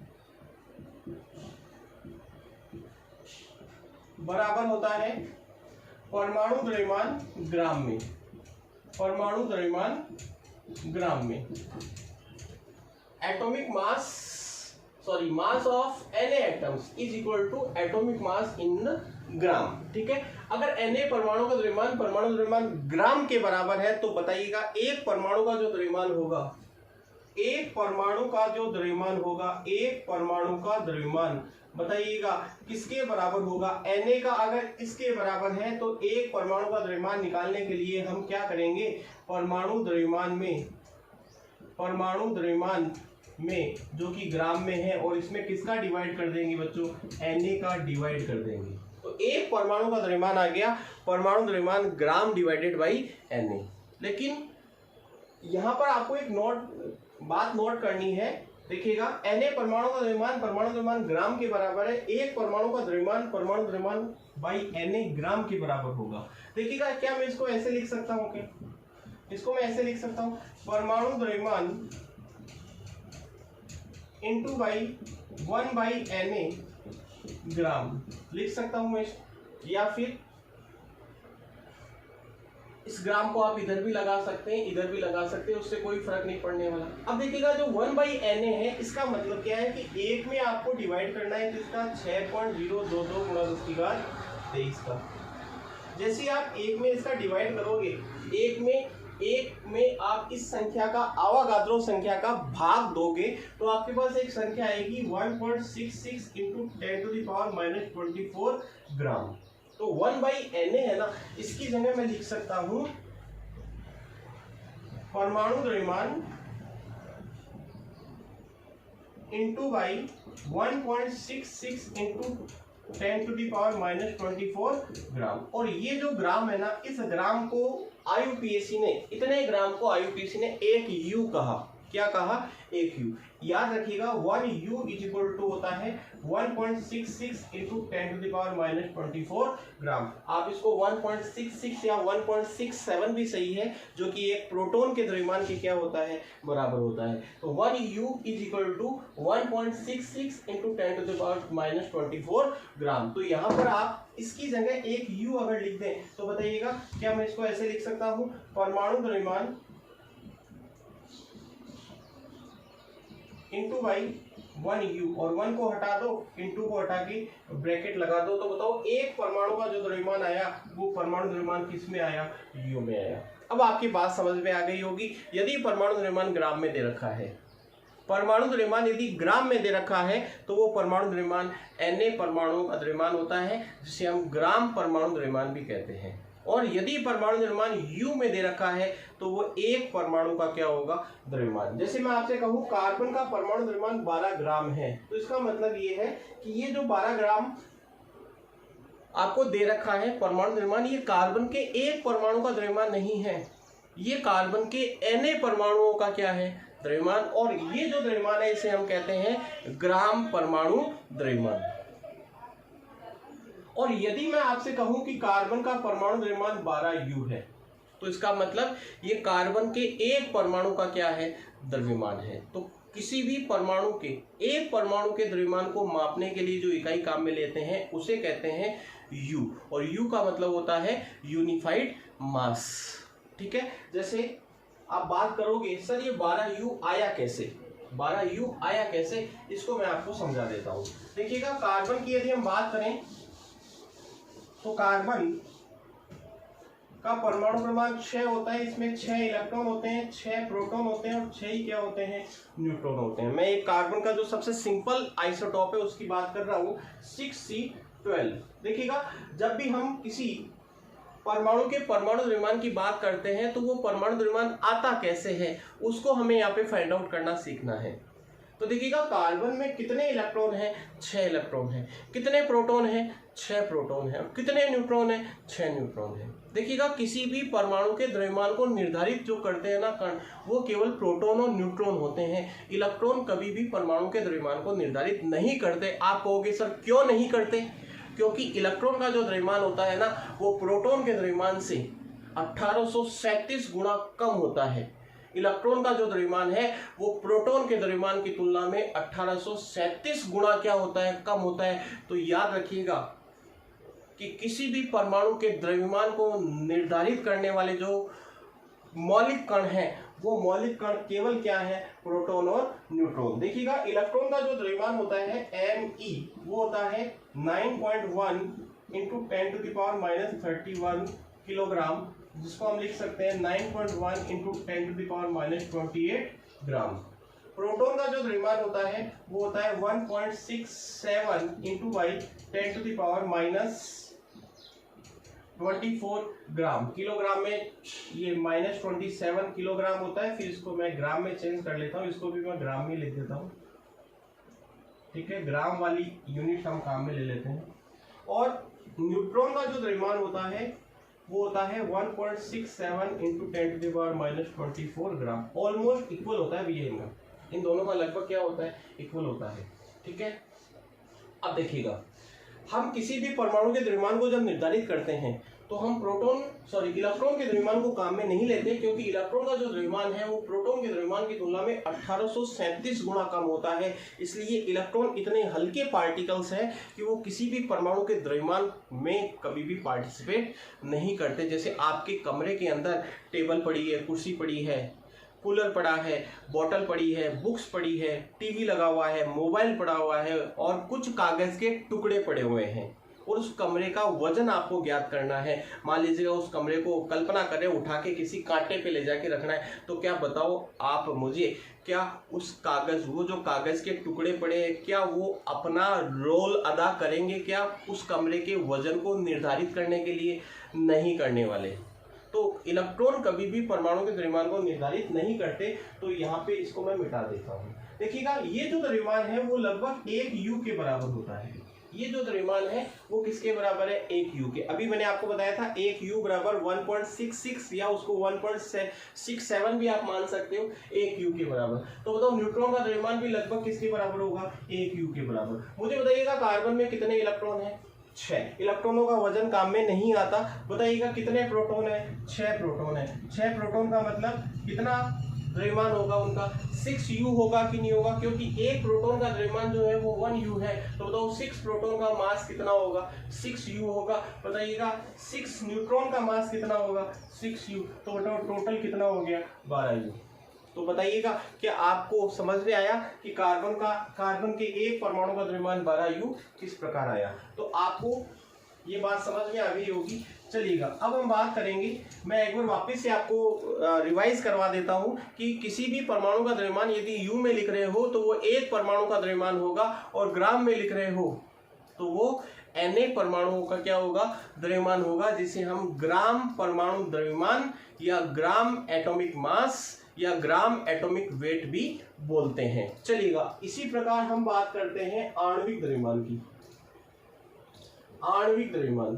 बराबर होता है परमाणु द्रव्यमान ग्राम में। परमाणु द्रव्यमान ग्राम में atomic mass mass of Na atoms is equal to atomic mass in gram. ठीक है, अगर Na परमाणु का द्रव्यमान परमाणु द्रव्यमान ग्राम के बराबर है तो बताइएगा एक परमाणु का जो द्रव्यमान होगा, एक परमाणु का जो द्रव्यमान होगा, एक परमाणु का द्रव्यमान बताइएगा किसके बराबर होगा, Na का अगर इसके बराबर है तो एक परमाणु का द्रव्यमान निकालने के लिए हम क्या करेंगे, परमाणु द्रव्यमान में जो कि ग्राम में है, और इसमें किसका डिवाइड कर देंगे बच्चों, Na का डिवाइड कर देंगे। तो एक परमाणु का द्रव्यमान आ गया परमाणु द्रव्यमान ग्राम डिवाइडेड बाई Na। लेकिन यहाँ पर आपको एक बात नोट करनी है। देखिएगा Na परमाणु का द्रव्यमान परमाणु द्रव्यमान ग्राम के बराबर है, एक परमाणु का द्रव्यमान परमाणु द्रव्यमान बाई Na ग्राम के बराबर होगा। देखिएगा क्या मैं इसको ऐसे लिख सकता हूँ, क्या इसको मैं ऐसे लिख सकता हूँ, परमाणु द्रव्यमान इंटू बाई 1 बाई Na ग्राम लिख सकता हूँ मैं, या फिर इस ग्राम को आप इधर भी लगा सकते हैं, इधर भी लगा सकते हैं, उससे कोई फर्क नहीं पड़ने वाला। अब देखिएगा जो 1 बाई Na है इसका मतलब क्या है कि एक में आपको डिवाइड करना है किसका, 6.022 गुणा 1023 का। जैसे ही आप एक में इसका डिवाइड करोगे, एक में आप इस संख्या का आवागाद्रो संख्या का भाग दोगे तो आपके पास एक संख्या आएगी 1.66 इंटू 10⁻⁻24 ग्राम। तो 1 बाई Na है ना, इसकी जगह मैं लिख सकता हूं परमाणु द्रव्यमान इंटू बाई 1.66 इंटू 10⁻⁻24 ग्राम। और ये जो ग्राम है ना, इस ग्राम को IUPAC ने, इतने ग्राम को IUPAC ने 1 U कहा। क्या कहा, 1 U। याद रखिएगा 1 U इज इक्वल टू होता है 1.66 इंटू 10⁻⁻24 ग्राम। आप इसको 1.66 या 1.67 भी सही है, जो कि एक प्रोटॉन के द्रव्यमान के क्या होता है, बराबर होता है। तो 1 U is equal to 1.66 into 10⁻⁻24 gram. तो यहाँ पर आप इसकी जगह 1 U अगर लिख दें तो बताइएगा क्या मैं इसको ऐसे लिख सकता हूँ, परमाणु द्रव्यमान इंटू बाई 1 U, और 1 को हटा दो, इंटू को हटा के ब्रैकेट लगा दो। तो बताओ एक परमाणु का जो द्रव्यमान आया वो परमाणु द्रव्यमान किस में आया, U में आया। अब आपकी बात समझ में आ गई होगी। यदि परमाणु द्रव्यमान ग्राम में दे रखा है, परमाणु द्रव्यमान यदि ग्राम में दे रखा है तो वो परमाणु द्रव्यमान Na परमाणुओं का द्रव्यमान होता है, जिसे हम ग्राम परमाणु द्रव्यमान भी कहते हैं। और यदि परमाणु द्रव्यमान U में दे रखा है तो वो एक परमाणु का क्या होगा, द्रव्यमान। जैसे मैं आपसे कहूँ कार्बन का परमाणु द्रव्यमान 12 ग्राम है, तो इसका मतलब ये है कि ये जो 12 ग्राम आपको दे रखा है परमाणु द्रव्यमान, ये कार्बन के एक परमाणु का द्रव्यमान नहीं है, ये कार्बन के Na परमाणुओं का क्या है, द्रव्यमान। और ये जो द्रव्यमान है इसे हम कहते हैं ग्राम परमाणु द्रव्यमान। और यदि मैं आपसे कहूं कि कार्बन का परमाणु द्रव्यमान 12 U है, तो इसका मतलब ये कार्बन के एक परमाणु का क्या है, द्रव्यमान है। तो किसी भी परमाणु के, एक परमाणु के द्रव्यमान को मापने के लिए जो इकाई काम में लेते हैं उसे कहते हैं U, और U का मतलब होता है यूनिफाइड मास। ठीक है, जैसे आप बात करोगे सर ये 12U आया कैसे, 12U आया कैसे, इसको मैं आपको समझा देता हूं। देखिएगा कार्बन की यदि हम बात करें तो कार्बन का परमाणु क्रमांक 6 होता है, इसमें 6 इलेक्ट्रॉन होते हैं, 6 प्रोटॉन होते हैं और 6 ही क्या होते हैं, न्यूट्रॉन होते हैं। मैं एक कार्बन का जो सबसे सिंपल आइसोटॉप है उसकी बात कर रहा हूँ, 6C12। देखिएगा जब भी हम किसी परमाणु के परमाणु द्रव्यमान की बात करते हैं तो वो परमाणु द्रव्यमान आता कैसे है उसको हमें यहाँ पे फाइंड आउट करना सीखना है। तो देखिएगा कार्बन में कितने इलेक्ट्रॉन हैं, 6 इलेक्ट्रॉन हैं, कितने प्रोटॉन हैं, 6 प्रोटॉन हैं, और कितने न्यूट्रॉन हैं, 6 न्यूट्रॉन हैं। देखिएगा किसी भी परमाणु के द्रव्यमान को निर्धारित जो करते हैं ना कण, वो केवल प्रोटॉन और न्यूट्रॉन होते हैं। इलेक्ट्रॉन कभी भी परमाणु के द्रव्यमान को निर्धारित नहीं करते। आप कहोगे सर क्यों नहीं करते, क्योंकि इलेक्ट्रॉन का जो द्रव्यमान होता है ना वो प्रोटॉन के द्रव्यमान से 1837 गुना कम होता है। इलेक्ट्रॉन का जो द्रव्यमान है वो प्रोटॉन के द्रव्यमान की तुलना में 1837 गुना क्या होता है, कम होता है। तो याद रखिएगा कि किसी भी परमाणु के द्रव्यमान को निर्धारित करने वाले जो मौलिक कण हैं वो मौलिक कण केवल क्या है, प्रोटॉन और न्यूट्रॉन। देखिएगा इलेक्ट्रॉन का जो द्रव्यमान होता है Me वो होता है 9.1 × 10⁻³ किलोग्राम, जिसको हम लिख सकते हैं 9.1 × 10⁻28 ग्राम। प्रोटॉन का जो द्रव्यमान होता है वो होता है 1.67 × 10⁻24 ग्राम। किलोग्राम में ये -27 किलोग्राम होता है। फिर इसको मैं ग्राम में चेंज कर लेता हूँ, इसको भी मैं ग्राम में लिख देता हूँ। ठीक है, ग्राम वाली यूनिट हम काम में ले लेते हैं। और न्यूट्रॉन का जो द्रव्यमान होता है वो होता है 1.67 × 10⁻24 ग्राम। ऑलमोस्ट इक्वल होता है भैया, इन दोनों का लगभग क्या होता है, इक्वल होता है। ठीक है, अब देखिएगा हम किसी भी परमाणु के द्रव्यमान को जब निर्धारित करते हैं तो हम इलेक्ट्रॉन के द्रव्यमान को काम में नहीं लेते, क्योंकि इलेक्ट्रॉन का जो द्रव्यमान है वो प्रोटॉन के द्रव्यमान की तुलना में 1837 गुना कम होता है। इसलिए इलेक्ट्रॉन इतने हल्के पार्टिकल्स हैं कि वो किसी भी परमाणु के द्रव्यमान में कभी भी पार्टिसिपेट नहीं करते। जैसे आपके कमरे के अंदर टेबल पड़ी है, कुर्सी पड़ी है, कूलर पड़ा है, बॉटल पड़ी है, बुक्स पड़ी है, टीवी लगा हुआ है, मोबाइल पड़ा हुआ है और कुछ कागज के टुकड़े पड़े हुए हैं, और उस कमरे का वजन आपको ज्ञात करना है। मान लीजिएगा उस कमरे को कल्पना करें उठा के किसी कांटे पे ले जाके रखना है, तो क्या बताओ आप मुझे, क्या उस वो जो कागज के टुकड़े पड़े हैं क्या वो अपना रोल अदा करेंगे क्या उस कमरे के वजन को निर्धारित करने के लिए? नहीं करने वाले। तो इलेक्ट्रॉन कभी भी परमाणु के द्रव्यमान को निर्धारित नहीं करते। तो यहाँ पे इसको मैं मिटा देता हूँ। देखिएगा ये जो द्रव्यमान है वो लगभग 1 U के बराबर होता है। ये जो द्रव्यमान है वो किसके बराबर है, 1 U के। अभी मैंने आपको बताया था 1 U बराबर 1.66 या उसको 1.67 भी आप मान सकते हो, 1 U के बराबर। तो बताओ न्यूट्रॉन का द्रव्यमान भी लगभग किसके बराबर होगा, 1 U के बराबर। मुझे बताइएगा कार्बन में कितने इलेक्ट्रॉन है, 6। इलेक्ट्रॉनों का वजन काम में नहीं आता। बताइएगा कितने प्रोटॉन है, 6 प्रोटॉन है। 6 प्रोटॉन का मतलब कितना द्रव्यमान होगा उनका, 6 U होगा कि नहीं होगा, क्योंकि एक प्रोटॉन का द्रव्यमान जो है वो 1 U है। तो बताओ 6 प्रोटॉन का मास कितना होगा, 6 U होगा। बताइएगा 6 न्यूट्रॉन का मास कितना होगा, 6 U। तो बताओ टोटल कितना हो गया, 12 U। तो बताइएगा क्या आपको समझ में आया कि कार्बन के एक परमाणु का द्रव्यमान 12 U किस प्रकार आया। तो आपको ये बात समझ में आ गई होगी। चलिएगा अब हम बात करेंगे, मैं एक बार वापस से आपको रिवाइज करवा देता हूं कि किसी भी परमाणु का द्रव्यमान यदि U में लिख रहे हो तो वो एक परमाणु का द्रव्यमान होगा, और ग्राम में लिख रहे हो तो वो Na परमाणुओं का क्या होगा, द्रव्यमान होगा, जिसे हम ग्राम परमाणु द्रव्यमान या ग्राम एटॉमिक मास या ग्राम एटॉमिक वेट भी बोलते हैं। चलिएगा इसी प्रकार हम बात करते हैं आणविक द्रव्यमान की। आणविक द्रव्यमान,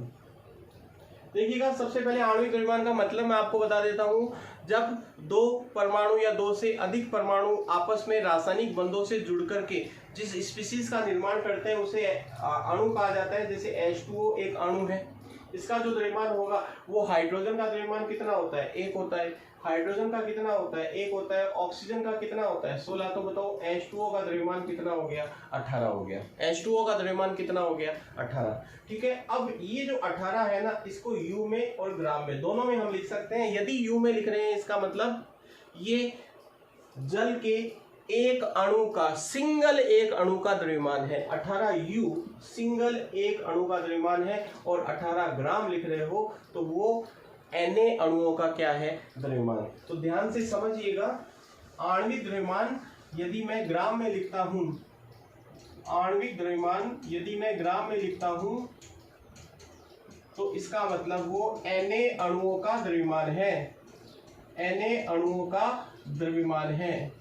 देखिएगा सबसे पहले आणविक द्रव्यमान का मतलब मैं आपको बता देता हूं। जब 2 परमाणु या 2 से अधिक परमाणु आपस में रासायनिक बंधों से जुड़ करके जिस स्पीशीज का निर्माण करते हैं उसे अणु कहा जाता है। जैसे H2O एक अणु है, इसका जो द्रव्यमान होगा वो हाइड्रोजन का द्रव्यमान कितना होता है, 1 होता है। हाइड्रोजन का कितना होता है, 1 होता है। ऑक्सीजन का कितना होता है, 16। तो बताओ H2O का द्रव्यमान कितना हो गया, 18 हो गया। H2O का द्रव्यमान कितना हो गया, 18। ठीक है, अब ये जो 18 है ना, इसको यू में और ग्राम में दोनों में हम लिख सकते हैं। यदि यू में लिख रहे हैं इसका मतलब ये जल के एक अणु का, सिंगल एक अणु का द्रव्यमान है। 18 यू सिंगल एक अणु का द्रव्यमान है, और 18 ग्राम लिख रहे हो तो वो Na अणुओं का क्या है, द्रव्यमान। तो ध्यान से समझिएगा, आणविक द्रव्यमान यदि मैं ग्राम में लिखता हूं, आणविक द्रव्यमान यदि मैं ग्राम में लिखता हूं तो इसका मतलब वो Na अणुओं का द्रव्यमान है, Na अणुओं का द्रव्यमान है।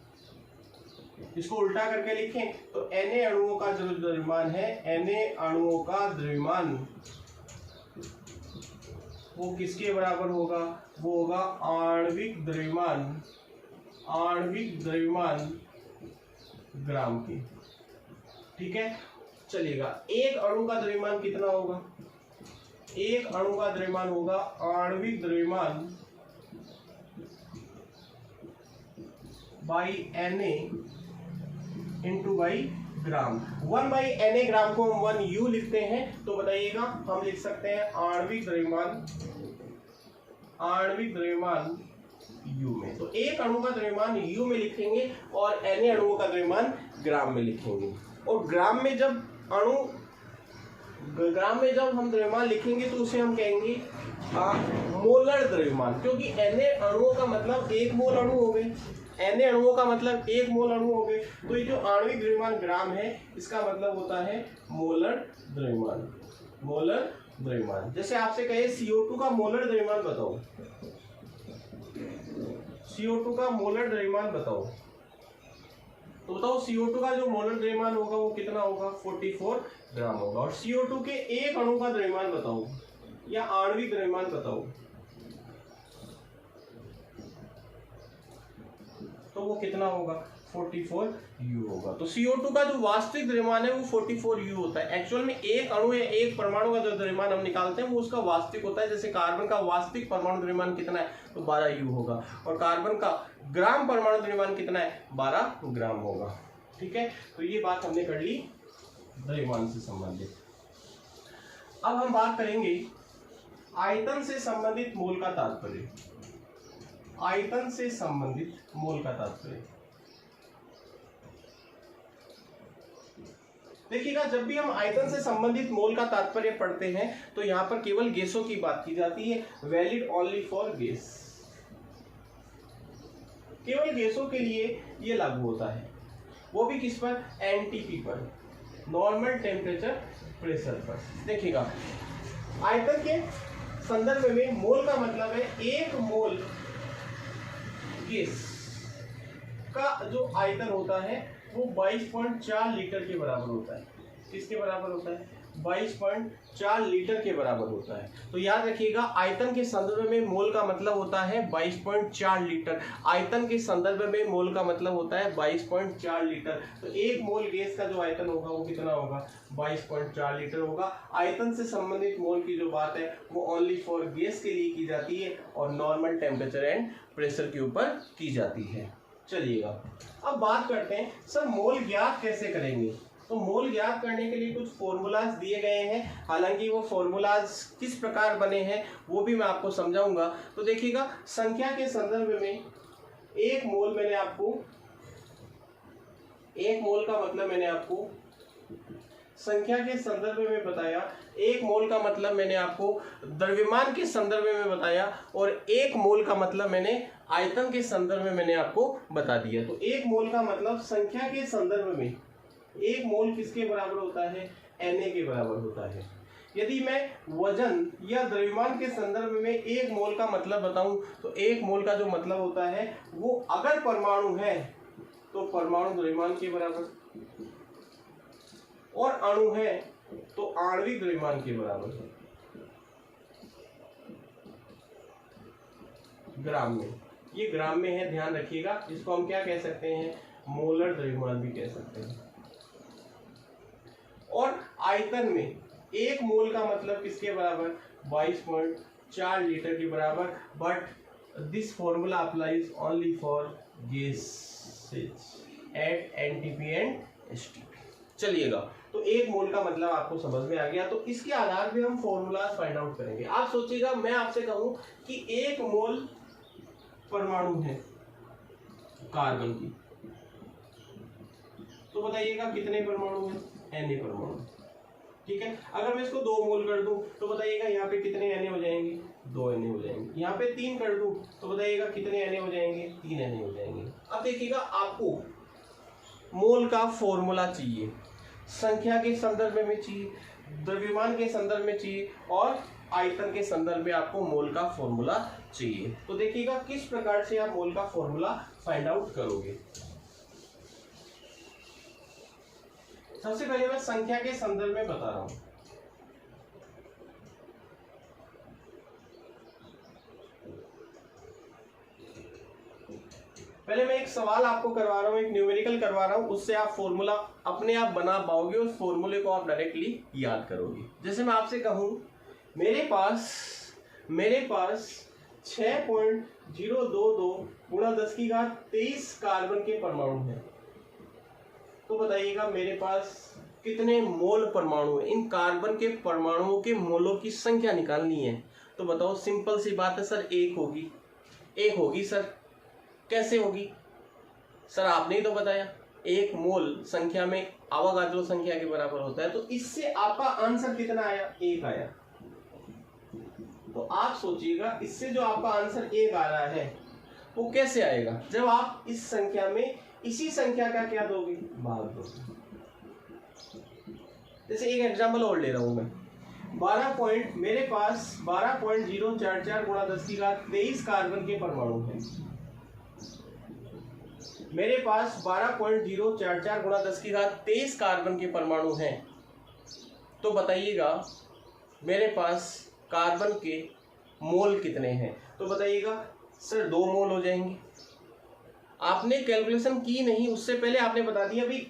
इसको उल्टा करके लिखें तो Na अणुओं का जो द्रव्यमान है, Na अणुओं का द्रव्यमान वो किसके बराबर होगा, वो होगा आणविक द्रव्यमान, आणविक द्रव्यमान ग्राम की। ठीक है, चलिएगा। एक अणु का द्रव्यमान कितना होगा, एक अणु का द्रव्यमान होगा आणविक द्रव्यमान by Na into by gram. 1/Na ग्राम को हम 1 U लिखते हैं, तो बताइएगा हम लिख सकते हैं आणविक द्रव्यमान, आणविक द्रव्यमान U में। तो एक अणु का द्रव्यमान U में लिखेंगे और Na अणुओं का द्रव्यमान ग्राम में लिखेंगे। और ग्राम में जब हम द्रव्यमान लिखेंगे तो उसे हम कहेंगे मोलर द्रव्यमान, क्योंकि Na अणुओं का मतलब 1 मोल अणु हो गए, Na अणुओं का मतलब 1 मोल अणु हो गए। तो ये जो आणविक द्रव्यमान ग्राम है, इसका मतलब होता है मोलर द्रव्यमान, मोलर द्रव्यमान। जैसे आपसे कहे CO2 का मोलर द्रव्यमान बताओ, CO2 का मोलर द्रव्यमान बताओ, तो बताओ CO2 का जो मोलर द्रव्यमान होगा वो कितना होगा, 44 ग्राम होगा। और CO2 के एक अणु का द्रव्यमान बताओ या आणविक द्रव्यमान बताओ, तो वो कितना होगा, 44 U होगा। तो CO2 का जो वास्तविक द्रव्यमान है वो 44 U होता है। एक्चुअल में एक अणु या एक परमाणु का जो द्रव्यमान हम निकालते हैं वो उसका वास्तविक होता है। जैसे कार्बन का वास्तविक परमाणु द्रव्यमान कितना है, तो 12 U होगा, और कार्बन का ग्राम परमाणु द्रव्यमान कितना है, 12 ग्राम होगा। ठीक है, तो ये बात हमने कर ली द्रव्यमान से संबंधित। अब हम बात करेंगे आयतन से संबंधित मोल का तात्पर्य, आयतन से संबंधित मोल का तात्पर्य। देखिएगा, जब भी हम आयतन से संबंधित मोल का तात्पर्य पढ़ते हैं तो यहाँ पर केवल गैसों की बात की जाती है, वैलिड ओनली फॉर गैस, केवल गैसों के लिए ये लागू होता है, वो भी किस पर, एनटीपी पर, नॉर्मल टेम्परेचर प्रेशर पर। देखिएगा, आयतन के संदर्भ में मोल का मतलब है एक मोल गैस का जो आयतन होता है वो 22.4 लीटर के बराबर होता है। किसके बराबर होता है, 22.4 लीटर के बराबर होता है। तो याद रखिएगा, आयतन के संदर्भ में मोल का मतलब होता है 22.4 लीटर। आयतन के संदर्भ में मोल का मतलब होता है 22.4 लीटर। तो एक मोल गैस का जो आयतन होगा वो कितना होगा, 22.4 लीटर होगा। आयतन से संबंधित मोल की जो बात है वो ओनली फॉर गैस के लिए की जाती है और नॉर्मल टेम्परेचर एंड प्रेशर के ऊपर की जाती है। चलिएगा, अब बात करते हैं सर मोल ज्ञात कैसे करेंगे। तो मोल ज्ञात करने के लिए कुछ फॉर्मूलाज दिए गए हैं, हालांकि वो फॉर्मूलाज किस प्रकार बने हैं वो भी मैं आपको समझाऊंगा। तो देखिएगा, संख्या के संदर्भ में एक मोल मैंने आपको, एक मोल का मतलब मैंने आपको संख्या के संदर्भ में बताया, एक मोल का मतलब मैंने आपको द्रव्यमान के संदर्भ में बताया, और एक मोल का मतलब मैंने आयतन के संदर्भ में मैंने आपको बता दिया। तो एक मोल का मतलब संख्या के संदर्भ में एक मोल किसके बराबर होता है, Na के बराबर होता है। यदि मैं वजन या द्रव्यमान के संदर्भ में एक मोल का मतलब बताऊं तो एक मोल का जो मतलब होता है वो अगर परमाणु है तो परमाणु द्रव्यमान के बराबर, और अणु है तो आणविक द्रव्यमान के बराबर है। ग्राम में, ये ग्राम में है, ध्यान रखिएगा। इसको हम क्या कह सकते हैं, मोलर द्रव्यमान भी कह सकते हैं। और आयतन में एक मोल का मतलब किसके बराबर, 22.4 लीटर के बराबर। But this formula applies only for gases at NTP and STP. चलिएगा, तो एक मोल का मतलब आपको समझ में आ गया। तो इसके आधार पे हम फॉर्मूला फाइंड आउट करेंगे। आप सोचिएगा, मैं आपसे कहूं कि एक मोल परमाणु है कार्बन की, तो बताइएगा कितने परमाणु हैं? Na परमाणु, ठीक है। अगर मैं इसको 2 मोल कर दूं तो बताइएगा यहाँ पे कितने Na हो जाएंगे? 2 Na हो जाएंगे। यहाँ पे 3 कर दूं तो बताइएगा कितने Na हो जाएंगे? 3 Na हो जाएंगे। अब देखिएगा, आपको मोल का फॉर्मूला चाहिए, संख्या के संदर्भ में चाहिए, द्रव्यमान के संदर्भ में चाहिए और आयतन के संदर्भ में आपको मोल का फॉर्मूला चाहिए। तो देखिएगा किस प्रकार से आप मोल का फॉर्मूला फाइंड आउट करोगे। सबसे पहले मैं संख्या के संदर्भ में बता रहा हूं। पहले मैं एक सवाल आपको करवा रहा हूं, एक न्यूमेरिकल करवा रहा हूं, उससे आप फॉर्मूला अपने आप बना पाओगे, उस फॉर्मूले को आप डायरेक्टली याद करोगे। जैसे मैं आपसे कहूं मेरे पास 6.022 गुणा 10⁻23 कार्बन के परमाणु हैं, तो बताइएगा मेरे पास कितने मोल परमाणु है। इन कार्बन के परमाणुओं के मोलों की संख्या निकालनी है। तो बताओ, सिंपल सी बात है सर, एक होगी सर। कैसे होगी सर? आपने ही तो बताया, एक मोल संख्या में अवोगाद्रो संख्या के बराबर होता है। तो इससे आपका आंसर कितना आया? 1 आया। तो आप सोचिएगा, इससे जो आपका आंसर 1 आ रहा है वो कैसे आएगा? जब आप इस संख्या में इसी संख्या का क्या दोगे? भाग दोगे। जैसे एक एग्जांपल और ले रहा हूं मैं, मेरे पास 12.044 गुणा 10⁻23 कार्बन के परमाणु हैं। मेरे पास 12.044 गुणा 10⁻23 कार्बन के परमाणु हैं। तो बताइएगा मेरे पास कार्बन के मोल कितने हैं? तो बताइएगा सर 2 मोल हो जाएंगे। आपने कैलकुलेशन की नहीं, उससे पहले आपने बता दिया भाई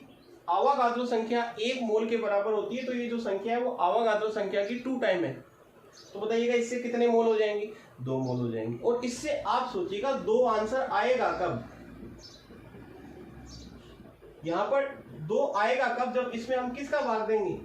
अवोगाद्रो संख्या 1 मोल के बराबर होती है, तो ये जो संख्या है वो अवोगाद्रो संख्या की 2 टाइम है। तो बताइएगा इससे कितने मोल हो जाएंगे? 2 मोल हो जाएंगे। और इससे आप सोचिएगा 2 आंसर आएगा कब? यहाँ पर 2 आएगा कब? जब इसमें हम किसका भाग देंगे?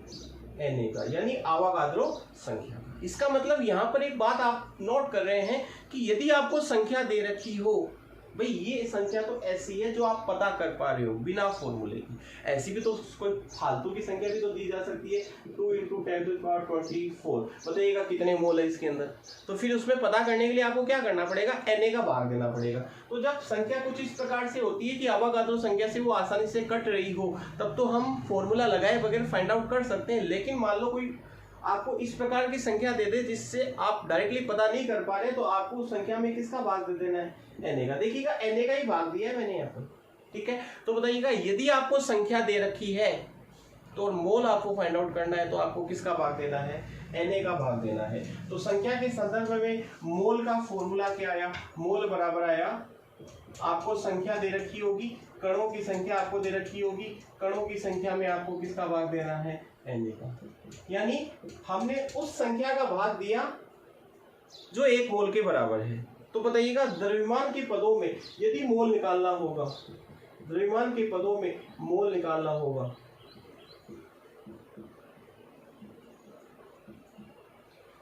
Na का, यानी अवोगाद्रो संख्या। इसका मतलब यहाँ पर एक बात आप नोट कर रहे हैं कि यदि आपको संख्या दे रखी हो, भाई ये संख्या तो ऐसी है जो आप पता कर पा रहे हो बिना फॉर्मूले की, ऐसी भी तो कोई फालतू की संख्या भी तो दी जा सकती है। 2 × 10⁻24। बताइएगा कितने मोल है इसके अंदर? तो फिर उसमें पता करने के लिए आपको क्या करना पड़ेगा? Na का भाग देना पड़ेगा। तो जब संख्या कुछ इस प्रकार से होती है कि अवोगाद्रो संख्या से वो आसानी से कट रही हो, तब तो हम फॉर्मूला लगाए बगैर फाइंड आउट कर सकते हैं। लेकिन मान लो कोई आपको इस प्रकार की संख्या दे दे जिससे आप डायरेक्टली पता नहीं कर पा रहे, तो आपको उस संख्या में किसका भाग दे देना है? Na का। देखिएगा Na का ही भाग दिया है मैंने यहाँ पर, ठीक है। तो बताइएगा यदि आपको संख्या दे रखी है तो मोल आपको फाइंड आउट करना है, तो आपको किसका भाग देना है? Na का भाग देना है। तो संख्या के संदर्भ में मोल का फॉर्मूला क्या आया? मोल बराबर आया, आपको संख्या दे रखी होगी, कणों की संख्या आपको दे रखी होगी, कणों की संख्या में आपको किसका भाग देना है? Na का। यानी हमने उस संख्या का भाग दिया जो 1 मोल के बराबर है। तो बताइएगा द्रव्यमान के पदों में यदि मोल निकालना होगा, द्रव्यमान के पदों में मोल निकालना होगा,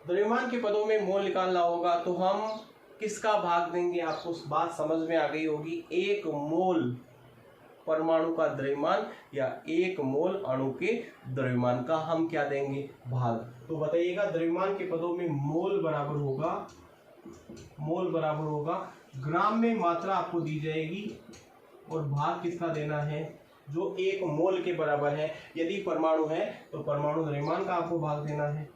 द्रव्यमान के पदों में मोल निकालना होगा तो हम किसका भाग देंगे? आपको बात समझ में आ गई होगी। 1 मोल परमाणु का द्रव्यमान या 1 मोल अणु के द्रव्यमान का हम क्या देंगे? भाग। तो बताइएगा द्रव्यमान के पदों में मोल बराबर होगा ग्राम में मात्रा आपको दी जाएगी और भाग किसका देना है? जो 1 मोल के बराबर है। यदि परमाणु है तो परमाणु द्रव्यमान का आपको भाग देना है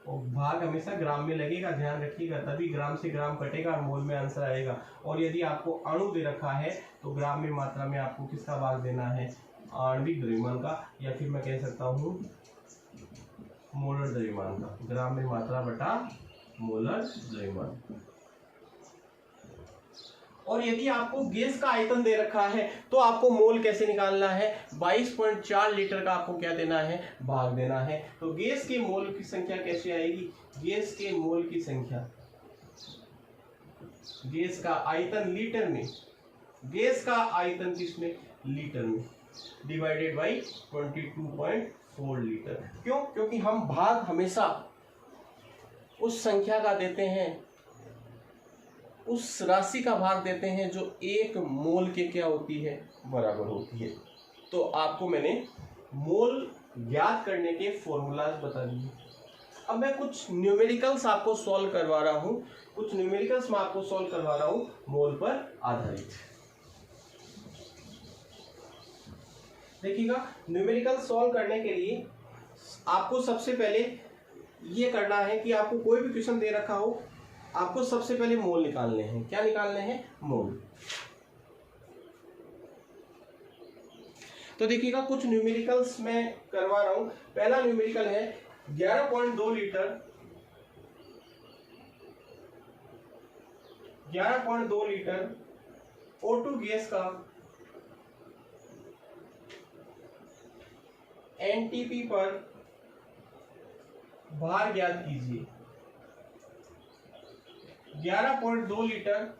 और भाग हमेशा ग्राम में लगेगा, ध्यान रखिएगा, तभी ग्राम से ग्राम कटेगा और मोल में आंसर आएगा। और यदि आपको अणु दे रखा है तो ग्राम में मात्रा में आपको किसका भाग देना है? आणविक द्रव्यमान का, या फिर मैं कह सकता हूँ मोलर द्रव्यमान का। ग्राम में मात्रा बटा मोलर द्रव्यमान। और यदि आपको गैस का आयतन दे रखा है तो आपको मोल कैसे निकालना है? 22.4 लीटर का आपको क्या देना है? भाग देना है। तो गैस के मोल की संख्या कैसे आएगी? गैस के मोल की संख्या गैस का आयतन लीटर में, गैस का आयतन किसमें, लीटर में, डिवाइडेड बाई 22.4 लीटर। क्यों? क्योंकि हम भाग हमेशा उस संख्या का देते हैं, उस राशि का भाग देते हैं जो एक मोल के क्या होती है, बराबर होती है। तो आपको मैंने मोल ज्ञात करने के फॉर्मूलाज बता दिए। अब मैं कुछ न्यूमेरिकल्स आपको सॉल्व करवा रहा हूँ, कुछ न्यूमेरिकल्स मैं आपको सॉल्व करवा रहा हूँ मोल पर आधारित। देखिएगा, न्यूमेरिकल सॉल्व करने के लिए आपको सबसे पहले ये करना है कि आपको कोई भी क्वेश्चन दे रखा हो, आपको सबसे पहले मोल निकालने हैं। क्या निकालने हैं? मोल। तो देखिएगा, कुछ न्यूमेरिकल्स मैं करवा रहा हूं। पहला न्यूमेरिकल है 11.2 लीटर, 11.2 लीटर O2 गैस का एनटीपी पर भार ज्ञात कीजिए। 11.2 लीटर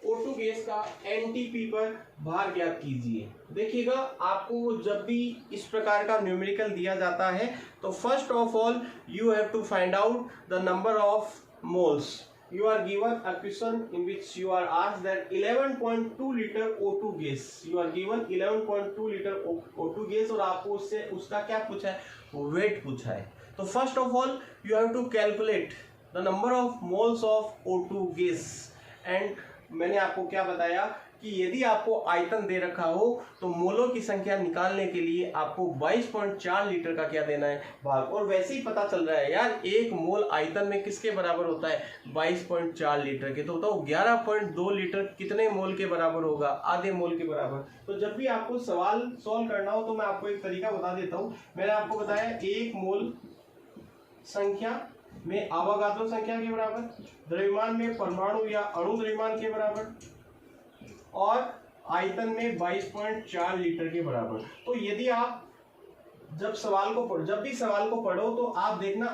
O2 गैस का एनटीपी पर भार ज्ञात कीजिए। देखिएगा, आपको जब भी इस प्रकार का न्यूमेरिकल दिया जाता है तो first of all you have to find out the number of moles. You are given a question in which you are asked that 11.2 liter O2 gas, you are given 11.2 liter O2 gas और आपको उससे उसका क्या पूछा है, wait पूछा है। तो first of all you have to calculate the number of moles of O2 gas. And मैंने आपको क्या बताया कि यदि आपको आयतन दे रखा हो तो मोलों की संख्या निकालने के लिए आपको 22.4 लीटर का क्या देना है, भाग। और वैसे ही पता चल रहा है यार, एक मोल आयतन में किसके बराबर होता है, 22.4 लीटर के। तो बताओ 11.2 लीटर कितने मोल के बराबर होगा, आधे मोल के बराबर। तो जब भी आपको सवाल सॉल्व करना हो तो मैं आपको एक तरीका बता देता हूँ। मैंने आपको बताया एक मोल संख्या में आवागाद्रो संख्या के बराबर, द्रव्यमान में परमाणु या अणु द्रव्यमान के बराबर, और आयतन में 22.4 लीटर के बराबर। तो यदि आप जब भी सवाल को पढ़ो तो आप देखना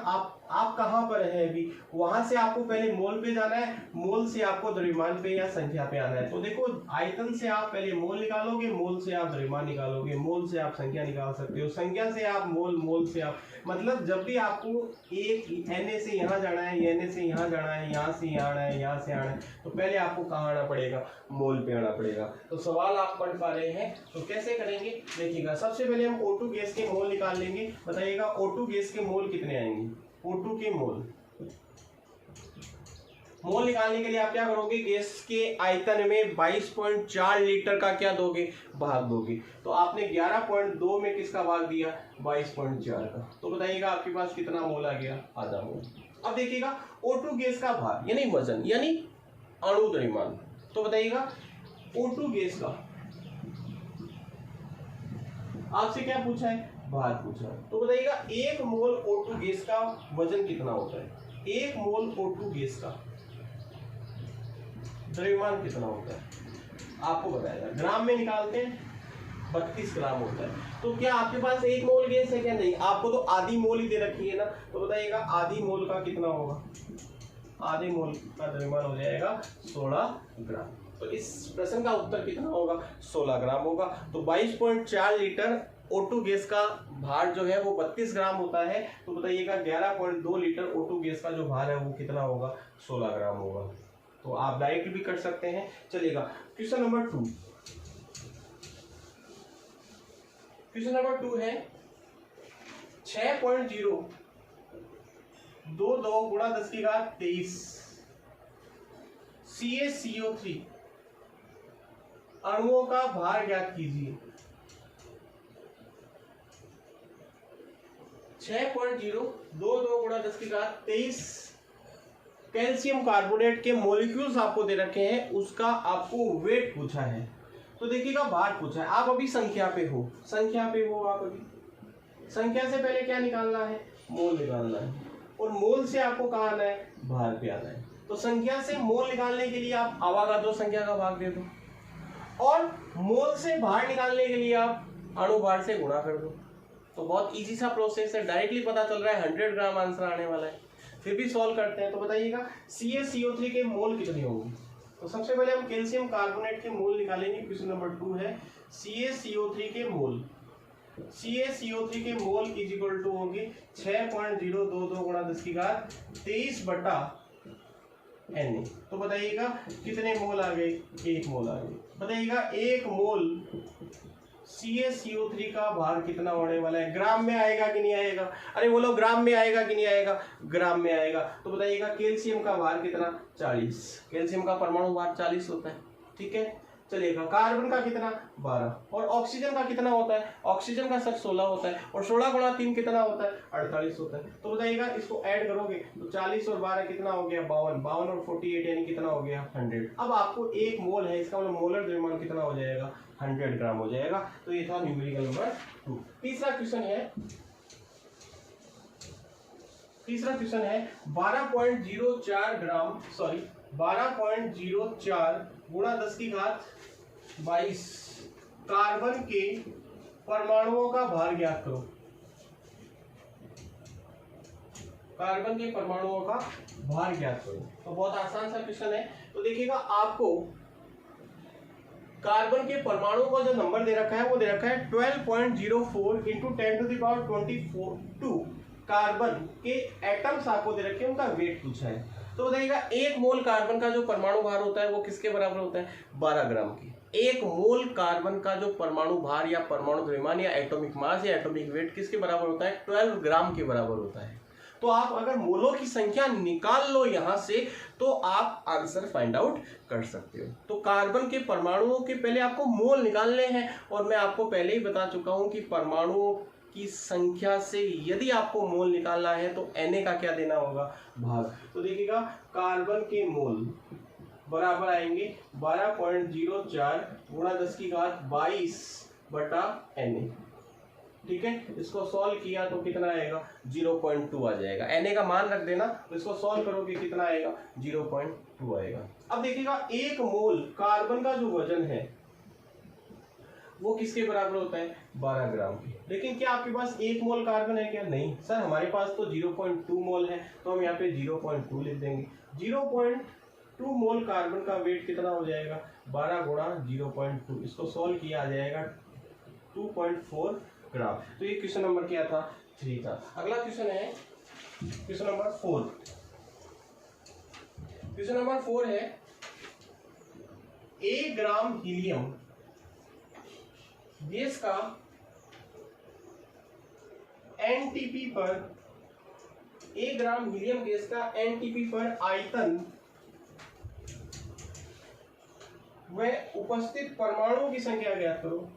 आप कहां पर है अभी, वहां से आपको पहले मोल पे जाना है, मोल से आपको द्रव्यमान पे या संख्या पे आना है। तो देखो, आयतन से आप पहले मोल निकालोगे, मोल से आप द्रव्यमान निकालोगे, मोल से आप संख्या निकाल सकते हो, संख्या से आप मोल, मोल से आप, मतलब जब भी आपको एक Na से यहाँ जाना है, Na से यहाँ जाना है, यहाँ से यहाँ आना है, यहाँ से आना है, तो पहले आपको कहाँ आना पड़ेगा, मोल पे आना पड़ेगा। तो सवाल आप पढ़ पा रहे हैं तो कैसे करेंगे, देखिएगा। सबसे पहले हम O2 गैस के मोल निकाल लेंगे। बताइएगा O2 गैस के मोल कितने आएंगे, O2 के मोल निकालने के लिए आप क्या करोगे, गैस के आयतन में 22.4 लीटर का क्या दोगे, भाग दोगे। तो आपने 11.2 में किसका भाग दिया, 22.4 का। तो बताइएगा आपके पास कितना मोल आ गया, आधा मोल। अब देखिएगा O2 गैस का भार यानी वजन यानी अणु द्रव्यमान। तो बताइएगा O2 गैस का आपसे क्या पूछा है, भार पूछा है। तो बताइएगा एक मोल O2 गैस का वजन कितना होता है, एक मोल O2 गैस का द्रव्यमान कितना होता है, आपको बताएगा। ग्राम में निकालते हैं, 32 ग्राम होता है। तो क्या आपके पास एक मोल गैस है क्या, नहीं, आपको तो आधी मोल ही दे रखी है ना। तो बताइएगा आधी मोल का कितना होगा, आधे मोल का द्रव्यमान हो जाएगा 16 ग्राम। तो इस प्रश्न का उत्तर कितना होगा, 16 ग्राम होगा। तो 22.4 लीटर O2 गैस का भार जो है वो 32 ग्राम होता है। तो बताइएगा 11.2 लीटर O2 गैस का जो भार है वो कितना होगा, 16 ग्राम होगा। तो आप डायरेक्ट भी कर सकते हैं, चलेगा। क्वेश्चन नंबर 2, क्वेश्चन नंबर 2 है 6.0 22 गुणा 10 की घात 23 CaCO3 अणुओं का भार ज्ञात कीजिए। 6.0 22 गुणा 10 की घात 23 कैल्शियम कार्बोनेट के मॉलिक्यूल्स आपको दे रखे हैं, उसका आपको वेट पूछा है। तो देखिएगा भार पूछा है, आप अभी संख्या पे हो, आप अभी संख्या से पहले क्या निकालना है, मोल निकालना है, और मोल से आपको कहाँ आना है, भार पे आना है। तो संख्या से मोल निकालने के लिए आप आवागाद्रो संख्या का भाग दे दो, और मोल से भार निकालने के लिए आप अणु भार से गुणा कर दो। तो बहुत इजी सा प्रोसेस है, डायरेक्टली पता चल रहा है 100 ग्राम आंसर आने वाला है। फिर भी सॉल्व करते हैं। तो बताइएगा CaCO3 के मोल कितने होंगे। तो सबसे पहले हम कैल्शियम कार्बोनेट के मोल निकालेंगे। क्वेश्चन नंबर 2 है CaCO3 के मोल। CaCO3 के मोल इज इक्वल टू होंगे 6.022 गुणा 10 की घात 23 बटा Na। तो बताइएगा कितने मोल आ गए, 1 मोल आ गए। बताइएगा 1 मोल CaCO3 का भार कितना होने वाला है, ग्राम में आएगा कि नहीं आएगा। अरे बोलो ग्राम में आएगा कि नहीं आएगा, ग्राम में आएगा। तो बताइएगा कैल्शियम का भार कितना, 40। कैल्शियम का परमाणु भार 40 होता है, ठीक है चलिएगा। कार्बन का कितना, 12। और ऑक्सीजन का कितना होता है, ऑक्सीजन का सर 16 होता है। और 16 गुणा 3 कितना होता है, 48 होता है। तो बताइएगा इसको ऐड करोगे तो 40 और 12 कितना हो गया, 52। 52 और 48 यानी कितना हो गया, 100। अब आपको 1 मोल है, इसका मतलब मोलर द्रव्यमान कितना हो जाएगा, 100 ग्राम हो जाएगा। तो ये था न्यूमेरिकल नंबर 2। तीसरा क्वेश्चन है 12.04 ग्राम, सॉरी 12.04 गुणा 10 की घात 22 कार्बन के परमाणुओं का भार ज्ञात करो। कार्बन के परमाणुओं का भार ज्ञात करो। तो बहुत आसान सा क्वेश्चन है। तो देखिएगा आपको कार्बन के परमाणु को जो नंबर दे रखा है वो दे रखा है 12.04 इंटू 10⁻²4 कार्बन के एटम्स आपको दे रखे हैं, उनका वेट पूछा है। तो बताइएगा 1 मोल कार्बन का जो परमाणु भार होता है वो किसके बराबर होता है, 12 ग्राम की। 1 मोल कार्बन का जो परमाणु भार या परमाणु द्रव्यमान या एटॉमिक मास या एटॉमिक वेट किसके बराबर होता है, 12 ग्राम के बराबर होता है। तो आप अगर मोलों की संख्या निकाल लो यहां से तो आप आंसर फाइंड आउट कर सकते हो। तो कार्बन के परमाणुओं के पहले आपको मोल निकालने हैं और मैं आपको पहले ही बता चुका हूं कि परमाणुओं की संख्या से यदि आपको मोल निकालना है तो Na का क्या देना होगा, भाग। तो देखिएगा कार्बन के मोल बराबर आएंगे 12.04 गुणा 10 की घात 22 बटा Na, ठीक है। इसको सॉल्व किया तो कितना आएगा, 0.2 आ जाएगा। Na का मान रख देना, तो इसको सॉल्व करोगे कितना आएगा, 0.2 आएगा। अब देखिएगा 1 मोल कार्बन का जो वजन है वो किसके बराबर होता है, 12 ग्राम की। लेकिन क्या आपके पास 1 मोल कार्बन है क्या, नहीं सर, हमारे पास तो 0.2 मोल है। तो हम यहाँ पे 0.2 लिख देंगे। 0.2 मोल कार्बन का वेट कितना हो जाएगा, 12 गुणा 0.2। इसको सॉल्व किया आ जाएगा 2.4 ग्राम। तो ये क्वेश्चन नंबर क्या था, 3 था। अगला क्वेश्चन है क्वेश्चन नंबर 4। क्वेश्चन नंबर 4 है 1 ग्राम हीलियम गैस का एनटीपी पर 1 ग्राम हीलियम गैस का एनटीपी पर आयतन व उपस्थित परमाणुओं की संख्या ज्ञात करो।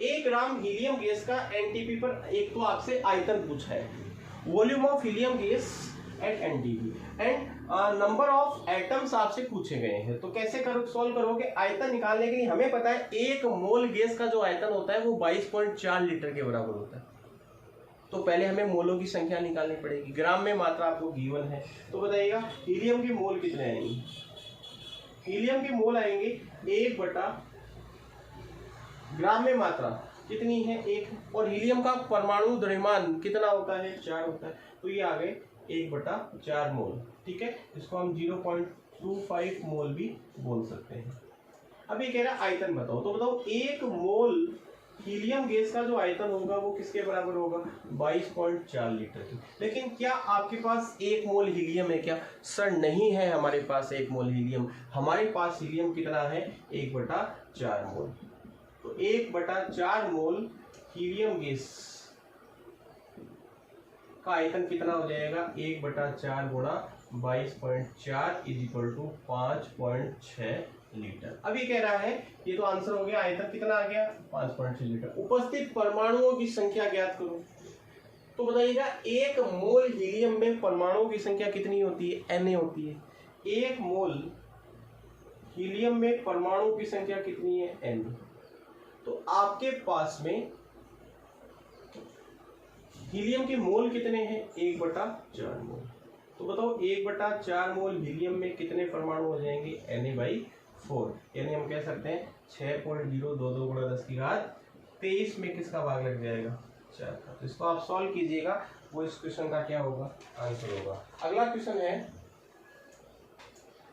एक ग्राम हीलियम गैस का एनटीपी पर एक तो आपसे आयतन पूछा है, volume of helium gas at NTP, and number of atoms आपसे पूछे गए हैं। तो कैसे सॉल्व करोगे, आयतन निकालने के लिए हमें पता है 1 मोल गैस का जो आयतन होता है वो 22.4 लीटर के बराबर होता है। तो पहले हमें मोलों की संख्या निकालनी पड़ेगी, ग्राम में मात्रा आपको गिवन है। तो बताइएगा हीलियम के मोल कितने आएंगे, हीलियम के मोल आएंगे 1 बटा ग्राम में मात्रा कितनी है, 1। और हीलियम का परमाणु द्रव्यमान कितना होता है, 4 होता है। तो ये आ गए 1/4 मोल, ठीक है। इसको हम 0.25 मोल भी बोल सकते हैं। अब ये कह रहा है आयतन बताओ। तो बताओ 1 मोल हीलियम गैस का जो आयतन होगा वो किसके बराबर होगा, 22.4 लीटर की। लेकिन क्या आपके पास 1 मोल हीलियम है क्या, सर नहीं है हमारे पास 1 मोल हीलियम। हमारे पास हीलियम कितना है, 1/4 मोल। तो 1/4 मोल हीलियम गैस का आयतन कितना हो जाएगा, 1/4 गुणा 22.4 इज इक्वल टू 5.6 लीटर। अब ये कह रहा है, ये तो आंसर हो गया, आयतन कितना आ गया, 5.6 लीटर। उपस्थित परमाणुओं की संख्या ज्ञात करो। तो बताइएगा 1 मोल हीलियम में परमाणुओं की संख्या कितनी होती है, Na होती है। 1 मोल हीलियम में परमाणुओं की संख्या कितनी है, N। तो आपके पास में हीलियम के मोल कितने हैं, 1/4 मोल। तो बताओ 1/4 मोल हीलियम में कितने परमाणु हो जाएंगे, Na/4। 4, यानी हम कह सकते हैं 6.022 गुणा 10 की घात 23 में किसका भाग लग जाएगा 4 का। तो इसको आप सॉल्व कीजिएगा, वो इस क्वेश्चन का क्या होगा आंसर होगा। अगला क्वेश्चन है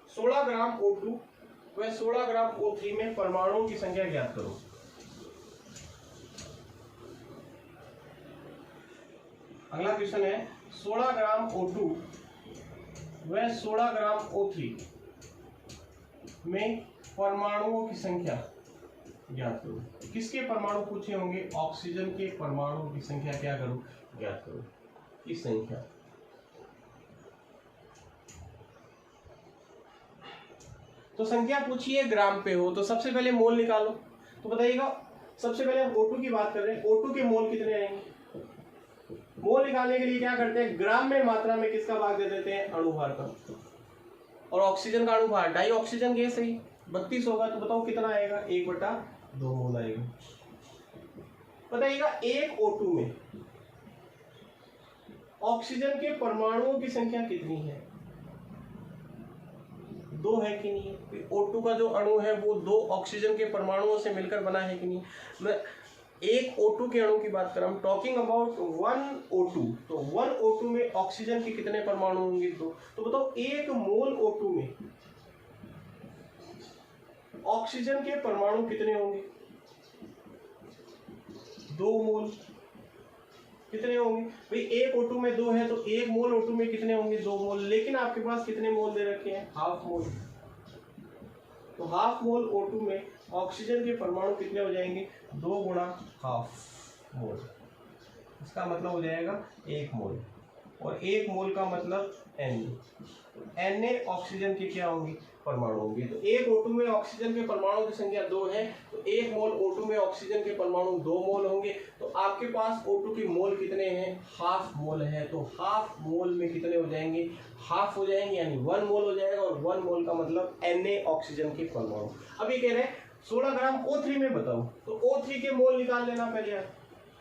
16 ग्राम O2 व 16 ग्राम O3 में परमाणुओं की संख्या ज्ञात करो। अगला क्वेश्चन है 16 ग्राम O2 व 16 ग्राम O3 में परमाणुओं की संख्या ज्ञात करो। किसके परमाणु पूछे होंगे, ऑक्सीजन के परमाणुओं की संख्या क्या करो ज्ञात करो, की संख्या। तो संख्या पूछिए ग्राम पे हो तो सबसे पहले मोल निकालो। तो बताइएगा, सबसे पहले हम O2 की बात कर रहे हैं, O2 के मोल कितने आएंगे। मोल निकालने के लिए क्या करते हैं, ग्राम में मात्रा में किसका भाग दे देते हैं अणुभार का, और ऑक्सीजन का अणुभार डाई ऑक्सीजन गैस है 32 होगा। तो बताओ कितना आएगा, 1/2 मोल आएगा। बताइएगा एक O2 में ऑक्सीजन के परमाणुओं की संख्या कितनी है, 2 है कि नहीं है। O2 का जो अणु है वो 2 ऑक्सीजन के परमाणुओं से मिलकर बना है कि नहीं। मैं एक O2 के अणु की बात कर रहा हूं, टॉकिंग अबाउट 1 O2। तो 1 O2 में ऑक्सीजन के कितने परमाणु होंगे, 2। तो बताओ एक मोल O2 में ऑक्सीजन के परमाणु कितने होंगे, 2 मोल। कितने होंगे भाई, एक O2 में 2 है तो एक मोल O2 में कितने होंगे, 2 मोल। लेकिन आपके पास कितने मोल दे रखे हैं, हाफ मोल। तो हाफ मोल O2 में ऑक्सीजन के परमाणु कितने हो जाएंगे, 2 गुणा हाफ मोल। इसका मतलब हो जाएगा 1 मोल, और 1 मोल का मतलब Na ऑक्सीजन के क्या होंगे परमाणु होंगे। तो एक O2 में ऑक्सीजन के परमाणु की संख्या 2 है, तो 1 मोल O2 में ऑक्सीजन के परमाणु 2 मोल होंगे। तो आपके पास O2 की मोल कितने हैं, हाफ मोल है। तो हाफ मोल में कितने हो जाएंगे, हाफ हो जाएंगे, यानी 1 मोल हो जाएगा, और 1 मोल का मतलब Na ऑक्सीजन के परमाणु। अब ये कह रहे हैं 16 ग्राम O3 में बताओ, तो O3 के मोल निकाल लेना पहले आप।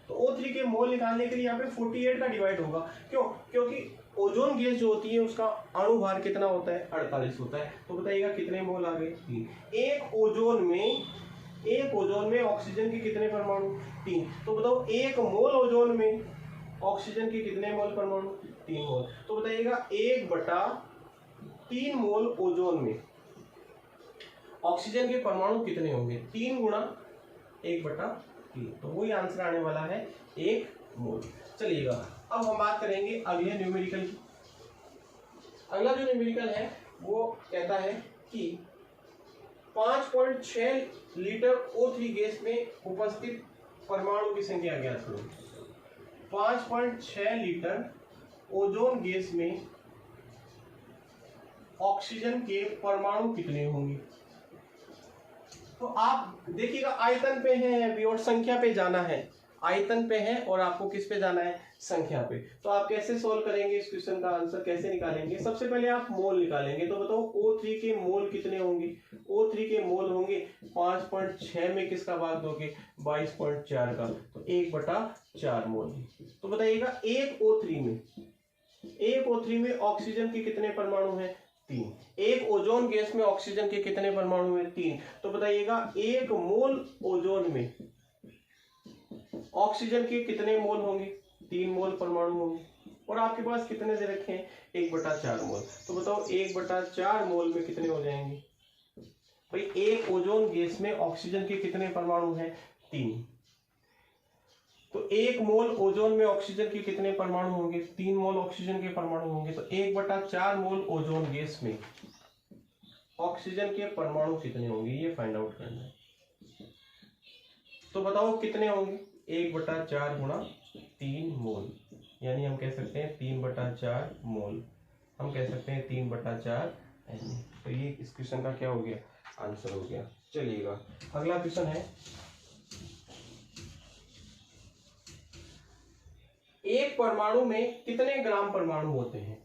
तो O3 के मोल निकालने के लिए यहाँ पे 48 का डिवाइड होगा। क्यों, क्योंकि ओजोन गैस जो होती है उसका अणुभार कितना होता है, 48 होता है। तो बताइएगा कितने मोल आ गए, 3। एक ओजोन में ऑक्सीजन के कितने परमाणु, 3। तो बताओ एक मोल ओजोन में ऑक्सीजन के कितने मोल परमाणु, 3 मोल। तो बताइएगा 1/3 मोल ओजोन में ऑक्सीजन के परमाणु कितने होंगे, 3 गुणा 1/3। तो वही आंसर आने वाला है 1 मोल। चलिएगा अब हम बात करेंगे अगले न्यूमेरिकल की। अगला जो न्यूमेरिकल है वो कहता है कि 5.6 लीटर O3 गैस में उपस्थित परमाणु की संख्या ज्ञात करो। 5.6 लीटर ओजोन गैस में ऑक्सीजन के परमाणु कितने होंगे। तो आप देखिएगा आयतन पे है अभी और संख्या पे जाना है, आयतन पे है और आपको किस पे जाना है, संख्या पे। तो आप कैसे सोल्व करेंगे इस क्वेश्चन का आंसर कैसे निकालेंगे, सबसे पहले आप मोल निकालेंगे। तो बताओ O3 के मोल कितने होंगे, O3 के मोल होंगे 5.6 में किसका भाग दोगे, 22.4 का। तो 1/4 मोल। तो बताइएगा एक O3 में ऑक्सीजन के कितने परमाणु हैं, 3। एक ओजोन गैस में ऑक्सीजन के कितने परमाणु हैं, 3। तो बताइएगा 1 मोल ओजोन में ऑक्सीजन के कितने मोल होंगे, 3 मोल परमाणु होंगे। और आपके पास कितने दे रखे हैं, 1/4 मोल। तो बताओ 1/4 मोल में कितने हो जाएंगे भाई, एक ओजोन गैस में ऑक्सीजन के कितने परमाणु हैं, 3। तो 1 मोल ओजोन में ऑक्सीजन के कितने परमाणु होंगे, 3 मोल ऑक्सीजन के परमाणु होंगे। तो 1/4 मोल ओजोन गैस में ऑक्सीजन के परमाणु कितने होंगे, ये फाइंड आउट करना है। तो बताओ कितने होंगे, 1/4 गुणा 3 मोल, यानी हम कह सकते हैं 3/4 मोल, हम कह सकते हैं 3/4 Na। तो ये इस क्वेश्चन का क्या हो गया, आंसर हो गया। चलिएगा अगला क्वेश्चन है, एक परमाणु में कितने ग्राम परमाणु होते हैं।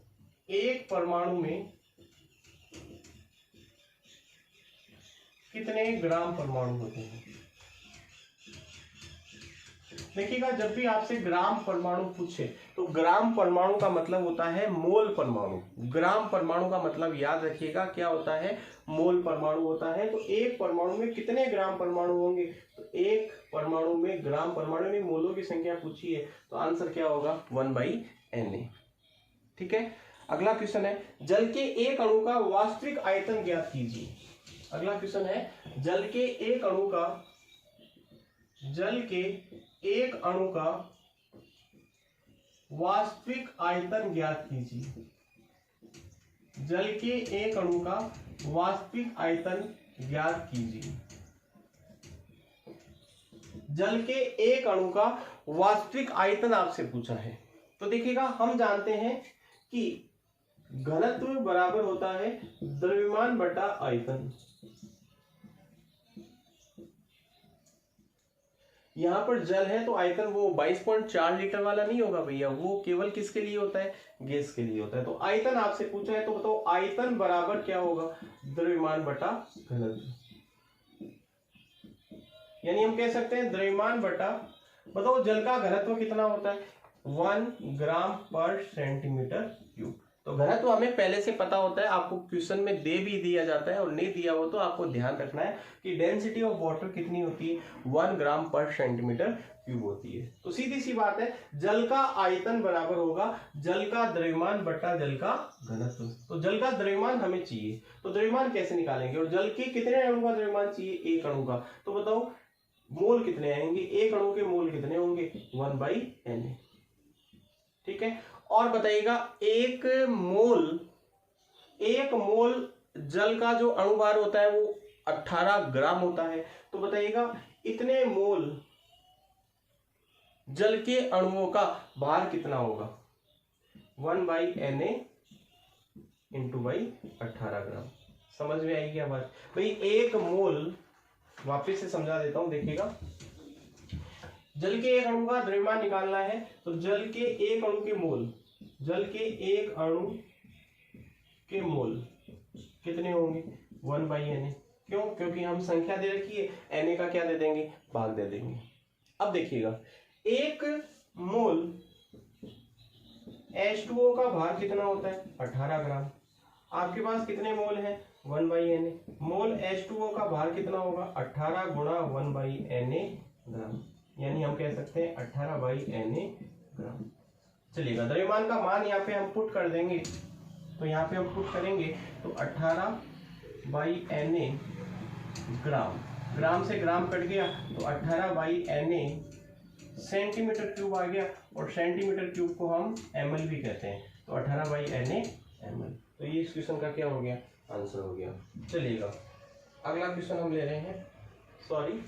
एक परमाणु में कितने ग्राम परमाणु होते हैं। देखिएगा, जब भी आपसे ग्राम परमाणु पूछे तो ग्राम परमाणु का मतलब होता है मोल परमाणु। ग्राम परमाणु का मतलब याद रखिएगा क्या होता है, मोल परमाणु होता है। तो एक परमाणु में कितने ग्राम परमाणु होंगे, तो एक परमाणु में ग्राम परमाणु में मोलों की संख्या पूछी है तो आंसर क्या होगा 1/Na। ठीक है, अगला क्वेश्चन है जल के एक अणु का वास्तविक आयतन ज्ञात कीजिए। अगला क्वेश्चन है जल के एक अणु का वास्तविक आयतन ज्ञात कीजिए। जल के एक अणु का वास्तविक आयतन ज्ञात कीजिए। जल के एक अणु का वास्तविक आयतन आपसे पूछा है। तो देखिएगा, हम जानते हैं कि घनत्व बराबर होता है द्रव्यमान बटा आयतन। यहां पर जल है तो आयतन वो 22.4 लीटर वाला नहीं होगा भैया, वो केवल किसके लिए होता है, गैस के लिए होता है। तो आयतन आपसे पूछा है तो बताओ आयतन बराबर क्या होगा, द्रव्यमान बटा घनत्व। यानी हम कह सकते हैं द्रव्यमान बटा, बताओ जल का घनत्व कितना होता है 1 ग्राम पर सेंटीमीटर क्यूब। तो घनत्व हमें पहले से पता होता है, आपको क्वेश्चन में दे भी दिया जाता है और नहीं दिया हो तो आपको ध्यान रखना है कि डेंसिटी ऑफ वाटर कितनी होती है 1 ग्राम पर सेंटीमीटर क्यूब होती है। तो सीधी सी बात है, जल का आयतन बराबर होगा जल का द्रव्यमान बटा जल का घनत्व। तो जल का द्रव्यमान हमें चाहिए, तो द्रव्यमान कैसे निकालेंगे, और जल के कितने अणु का द्रव्यमान चाहिए, एक अणु का। तो बताओ मोल कितने आएंगे, एक अणु के मोल कितने होंगे 1/Na। ठीक है, और बताइएगा एक मोल जल का जो अणुभार होता है वो 18 ग्राम होता है। तो बताइएगा इतने मोल जल के अणुओं का भार कितना होगा 1/Na इंटू 18 ग्राम। समझ में आई क्या बात भाई। एक मोल, वापस से समझा देता हूं, देखिएगा जल के एक अणु का द्रव्यमान निकालना है तो जल के एक अणु के मोल कितने होंगे 1/Na। क्यों, क्योंकि हम संख्या दे रखी है, Na का क्या दे देंगे, भाग दे देंगे। अब देखिएगा एक मोल H2O का भार कितना होता है 18 ग्राम। आपके पास कितने मोल है 1/Na। मोल H2O का भार कितना होगा 18 गुणा 1/Na ग्राम, यानी हम कह सकते हैं 18/Na ग्राम। चलिएगा, द्रव्यमान का मान यहाँ पे हम पुट कर देंगे, तो यहाँ पे हम पुट करेंगे तो 18/Na ग्राम, ग्राम से ग्राम कट गया तो 18/Na सेंटीमीटर क्यूब आ गया, और सेंटीमीटर क्यूब को हम ml भी कहते हैं, तो 18/Na ml। तो ये इस क्वेश्चन का क्या हो गया, आंसर हो गया। चलिएगा अगला क्वेश्चन हम ले रहे हैं, सॉरी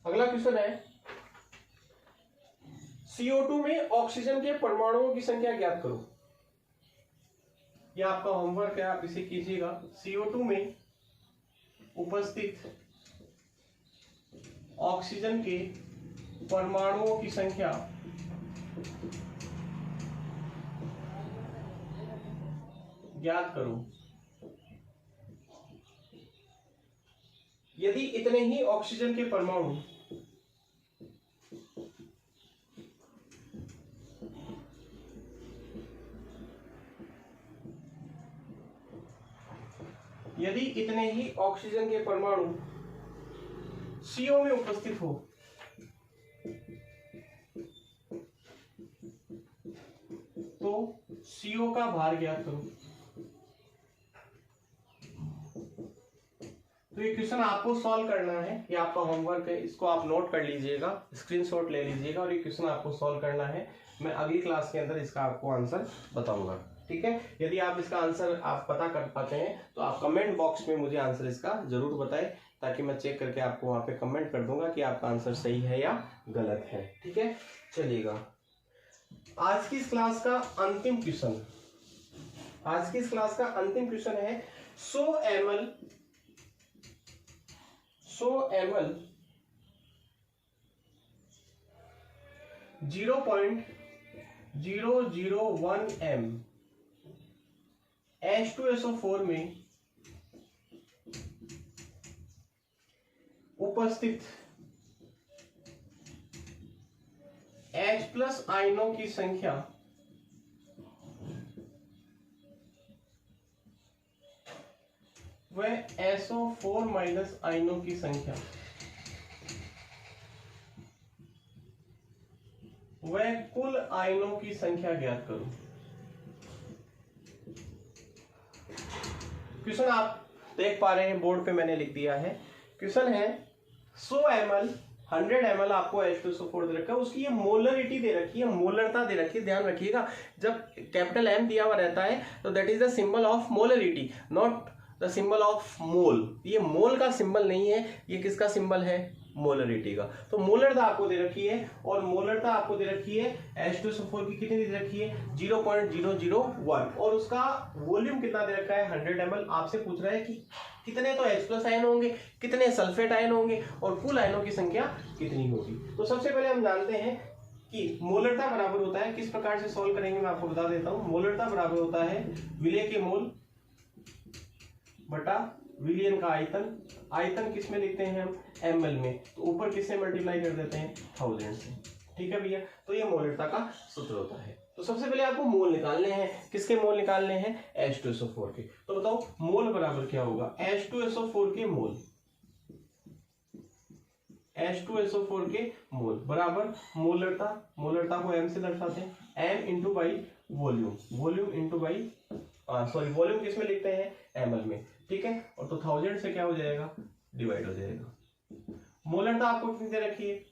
अगला क्वेश्चन है CO2 में ऑक्सीजन के परमाणुओं की संख्या ज्ञात करो। यह आपका होमवर्क है, आप इसे कीजिएगा। CO2 में उपस्थित ऑक्सीजन के परमाणुओं की संख्या ज्ञात करो। यदि इतने ही ऑक्सीजन के परमाणु CO में उपस्थित हो तो CO का भार ज्ञात करो। तो ये क्वेश्चन आपको सॉल्व करना है, ये आपका होमवर्क है, इसको आप नोट कर लीजिएगा, स्क्रीनशॉट ले लीजिएगा, और ये क्वेश्चन आपको सॉल्व करना है। मैं अगली क्लास के अंदर इसका आपको आंसर बताऊंगा। ठीक है। यदि आप इसका आंसर आप पता कर पाते हैं तो आप कमेंट बॉक्स में मुझे आंसर इसका जरूर बताएं, ताकि मैं चेक करके आपको वहां पे कमेंट कर दूंगा कि आपका आंसर सही है या गलत है। ठीक है, चलिएगा आज की इस क्लास का अंतिम क्वेश्चन, आज की इस क्लास का अंतिम क्वेश्चन है 100 ml 0.001 m H2SO4 में उपस्थित H+ आयनों की संख्या व SO4- आयनों की संख्या व कुल आयनों की संख्या ज्ञात करो। क्वेश्चन आप देख पा रहे हैं बोर्ड पे मैंने लिख दिया है। क्वेश्चन है 100 ml 100 ml आपको H2SO4 दे रखा है, उसकी ये मोलरिटी दे रखी है, मोलरता दे रखी है। ध्यान रखिएगा जब कैपिटल M दिया हुआ रहता है तो that is the symbol of molarity, not the symbol of mole. ये मोल का सिंबल नहीं है, ये किसका सिंबल है, मोलरिटी का। तो मोलरता आपको दे रखी है और मोलरता आपको दे रखी है H2SO4 की कितनी दे रखी है 0.001 और उसका वॉल्यूम कितना दे रखा है 100 ml। आपसे पूछ रहा है कि कितने तो H+ आयन होंगे, कितने सल्फेट आयन होंगे और कुल आयनों की संख्या कितनी होगी। तो सबसे पहले हम जानते हैं कि मोलरता बराबर होता है, किस प्रकार से सॉल्व करेंगे मैं आपको बता देता हूं। मोलरता बराबर होता है विलय के मोल बटा विलयन का आयतन। आयतन किस में लिखते हैं हम, ml में, तो ऊपर किससे मल्टीप्लाई कर देते हैं 1000 से। ठीक है भैया, तो ये मोलरता का सूत्र होता है। तो सबसे पहले आपको मोल निकालने हैं, किसके मोल निकालने हैं H2SO4 के। तो बताओ मोल बराबर क्या होगा, H2SO4 के मोल, H2SO4 के मोल बराबर मोलरता, मोलरता को m से दर्शाते हैं, m into by volume, volume into by sorry volume किस में लिखते हैं ml में। ठीक है, और तो 1000 से क्या हो जाएगा, डिवाइड हो जाएगा। मोलरता आपको कितनी दे रखी है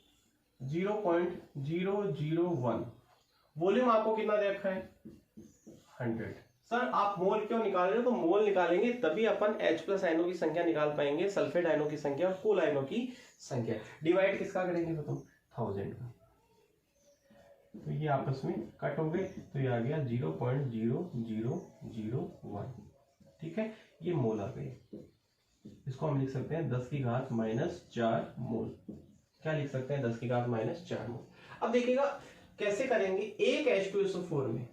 0.001, वॉल्यूम आपको कितना दे रखा है 100। सर आप मोल क्यों निकाल रहे हो, तो मोल निकालेंगे तभी अपन H+ आयनों की संख्या निकाल पाएंगे, सल्फेट आयनों की संख्या और कुल आयनों की संख्या। डिवाइड किसका करेंगे बताओ 1000 का, तो ये आपस में कट हो गए, तो ये आ गया 0.0001। ठीक है, ये मोल आ गए। इसको हम लिख सकते हैं 10 की घात -4 मोल। क्या लिख सकते हैं 10 की घात -4 मोल। अब देखिएगा कैसे करेंगे। एक H2SO4 में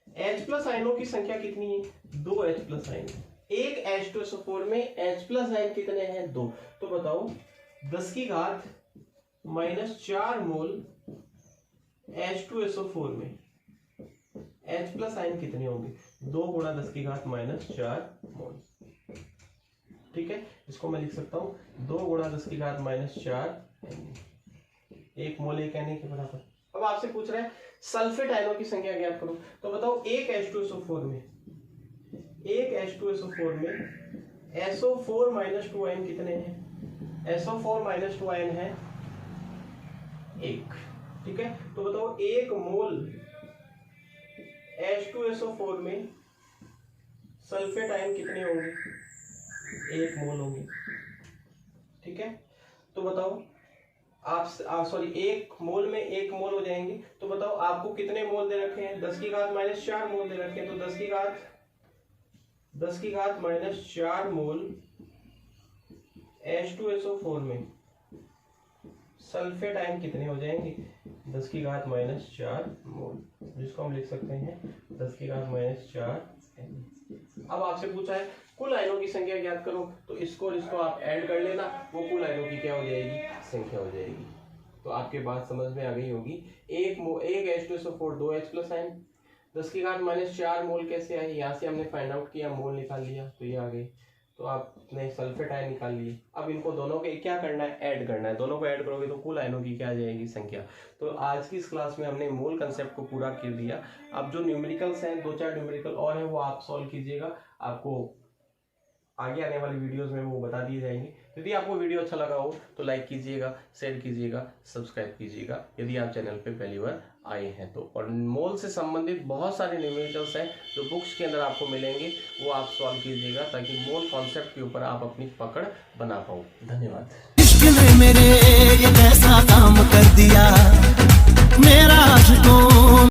H+ आयनों की संख्या कितनी है, 2 H+ आयन। एक H2SO4 में H+ आयन कितने हैं 2, तो बताओ 10 की घात -4 मोल H2SO4 में H+ आयन कितने होंगे, 2 गुणा 10 की घात -4 मोल। ठीक है, इसको मैं लिख सकता हूं 2 गुणा 10 की घात -4 एक मोल एक N के बराबर। अब आपसे पूछ रहा है सल्फेट आयनों की संख्या ज्ञात करो, तो बताओ एक H2SO4 में SO4 - 2 आयन कितने हैं, SO4 - 2 आयन है 1। ठीक है, तो बताओ एक मोल H2SO4 में सल्फेट आयन कितने होंगे, 1 मोल होंगे। ठीक है, तो बताओ आप सॉरी एक मोल में 1 मोल हो जाएंगे, तो बताओ आपको कितने मोल दे रखे हैं, 10 की घात -4 मोल दे रखे हैं। तो 10 की घात -4 मोल H2SO4 में सल्फेट आयन कितने हो जाएंगे, 10 की घात -4 मोल, जिसको हम लिख सकते हैं 10 की घात -4। अब आपसे पूछा है कुल आयनों की संख्या ज्ञात करो, तो इसको और इसको आप ऐड कर लेना, वो कुल आयनों की क्या हो जाएगी, संख्या हो जाएगी। तो आपके बात समझ में आ गई होगी। एक H2SO4 2 H+ आयन, 10 की घात -4 मोल कैसे आए, यहाँ से हमने फाइंड आउट किया, मोल निकाल लिया, तो ये आ गए। तो आपने सल्फेट आयन निकाल लिए। अब इनको दोनों के क्या करना है, ऐड करना है। दोनों को ऐड करोगे तो कुल आयनों की क्या आ जाएगी, संख्या। तो आज की इस क्लास में हमने मोल कंसेप्ट को पूरा कर दिया। अब जो न्यूमेरिकल्स हैं 2-4 न्यूमेरिकल और हैं वो आप सॉल्व कीजिएगा, आपको आगे आने वाली वीडियोस में वो बता दिए जाएंगे। यदि आपको वीडियो अच्छा लगा हो तो लाइक कीजिएगा, शेयर कीजिएगा, सब्सक्राइब कीजिएगा यदि आप चैनल पे पहली बार आए हैं तो। और मोल से संबंधित बहुत सारे न्यूमेरिकल्स हैं जो बुक्स के अंदर आपको मिलेंगे, वो आप सॉल्व कीजिएगा ताकि मोल कॉन्सेप्ट के ऊपर आप अपनी पकड़ बना पाओ। धन्यवाद। इश्क ने मेरे ये कैसा काम कर दिया, मेरा आशिकों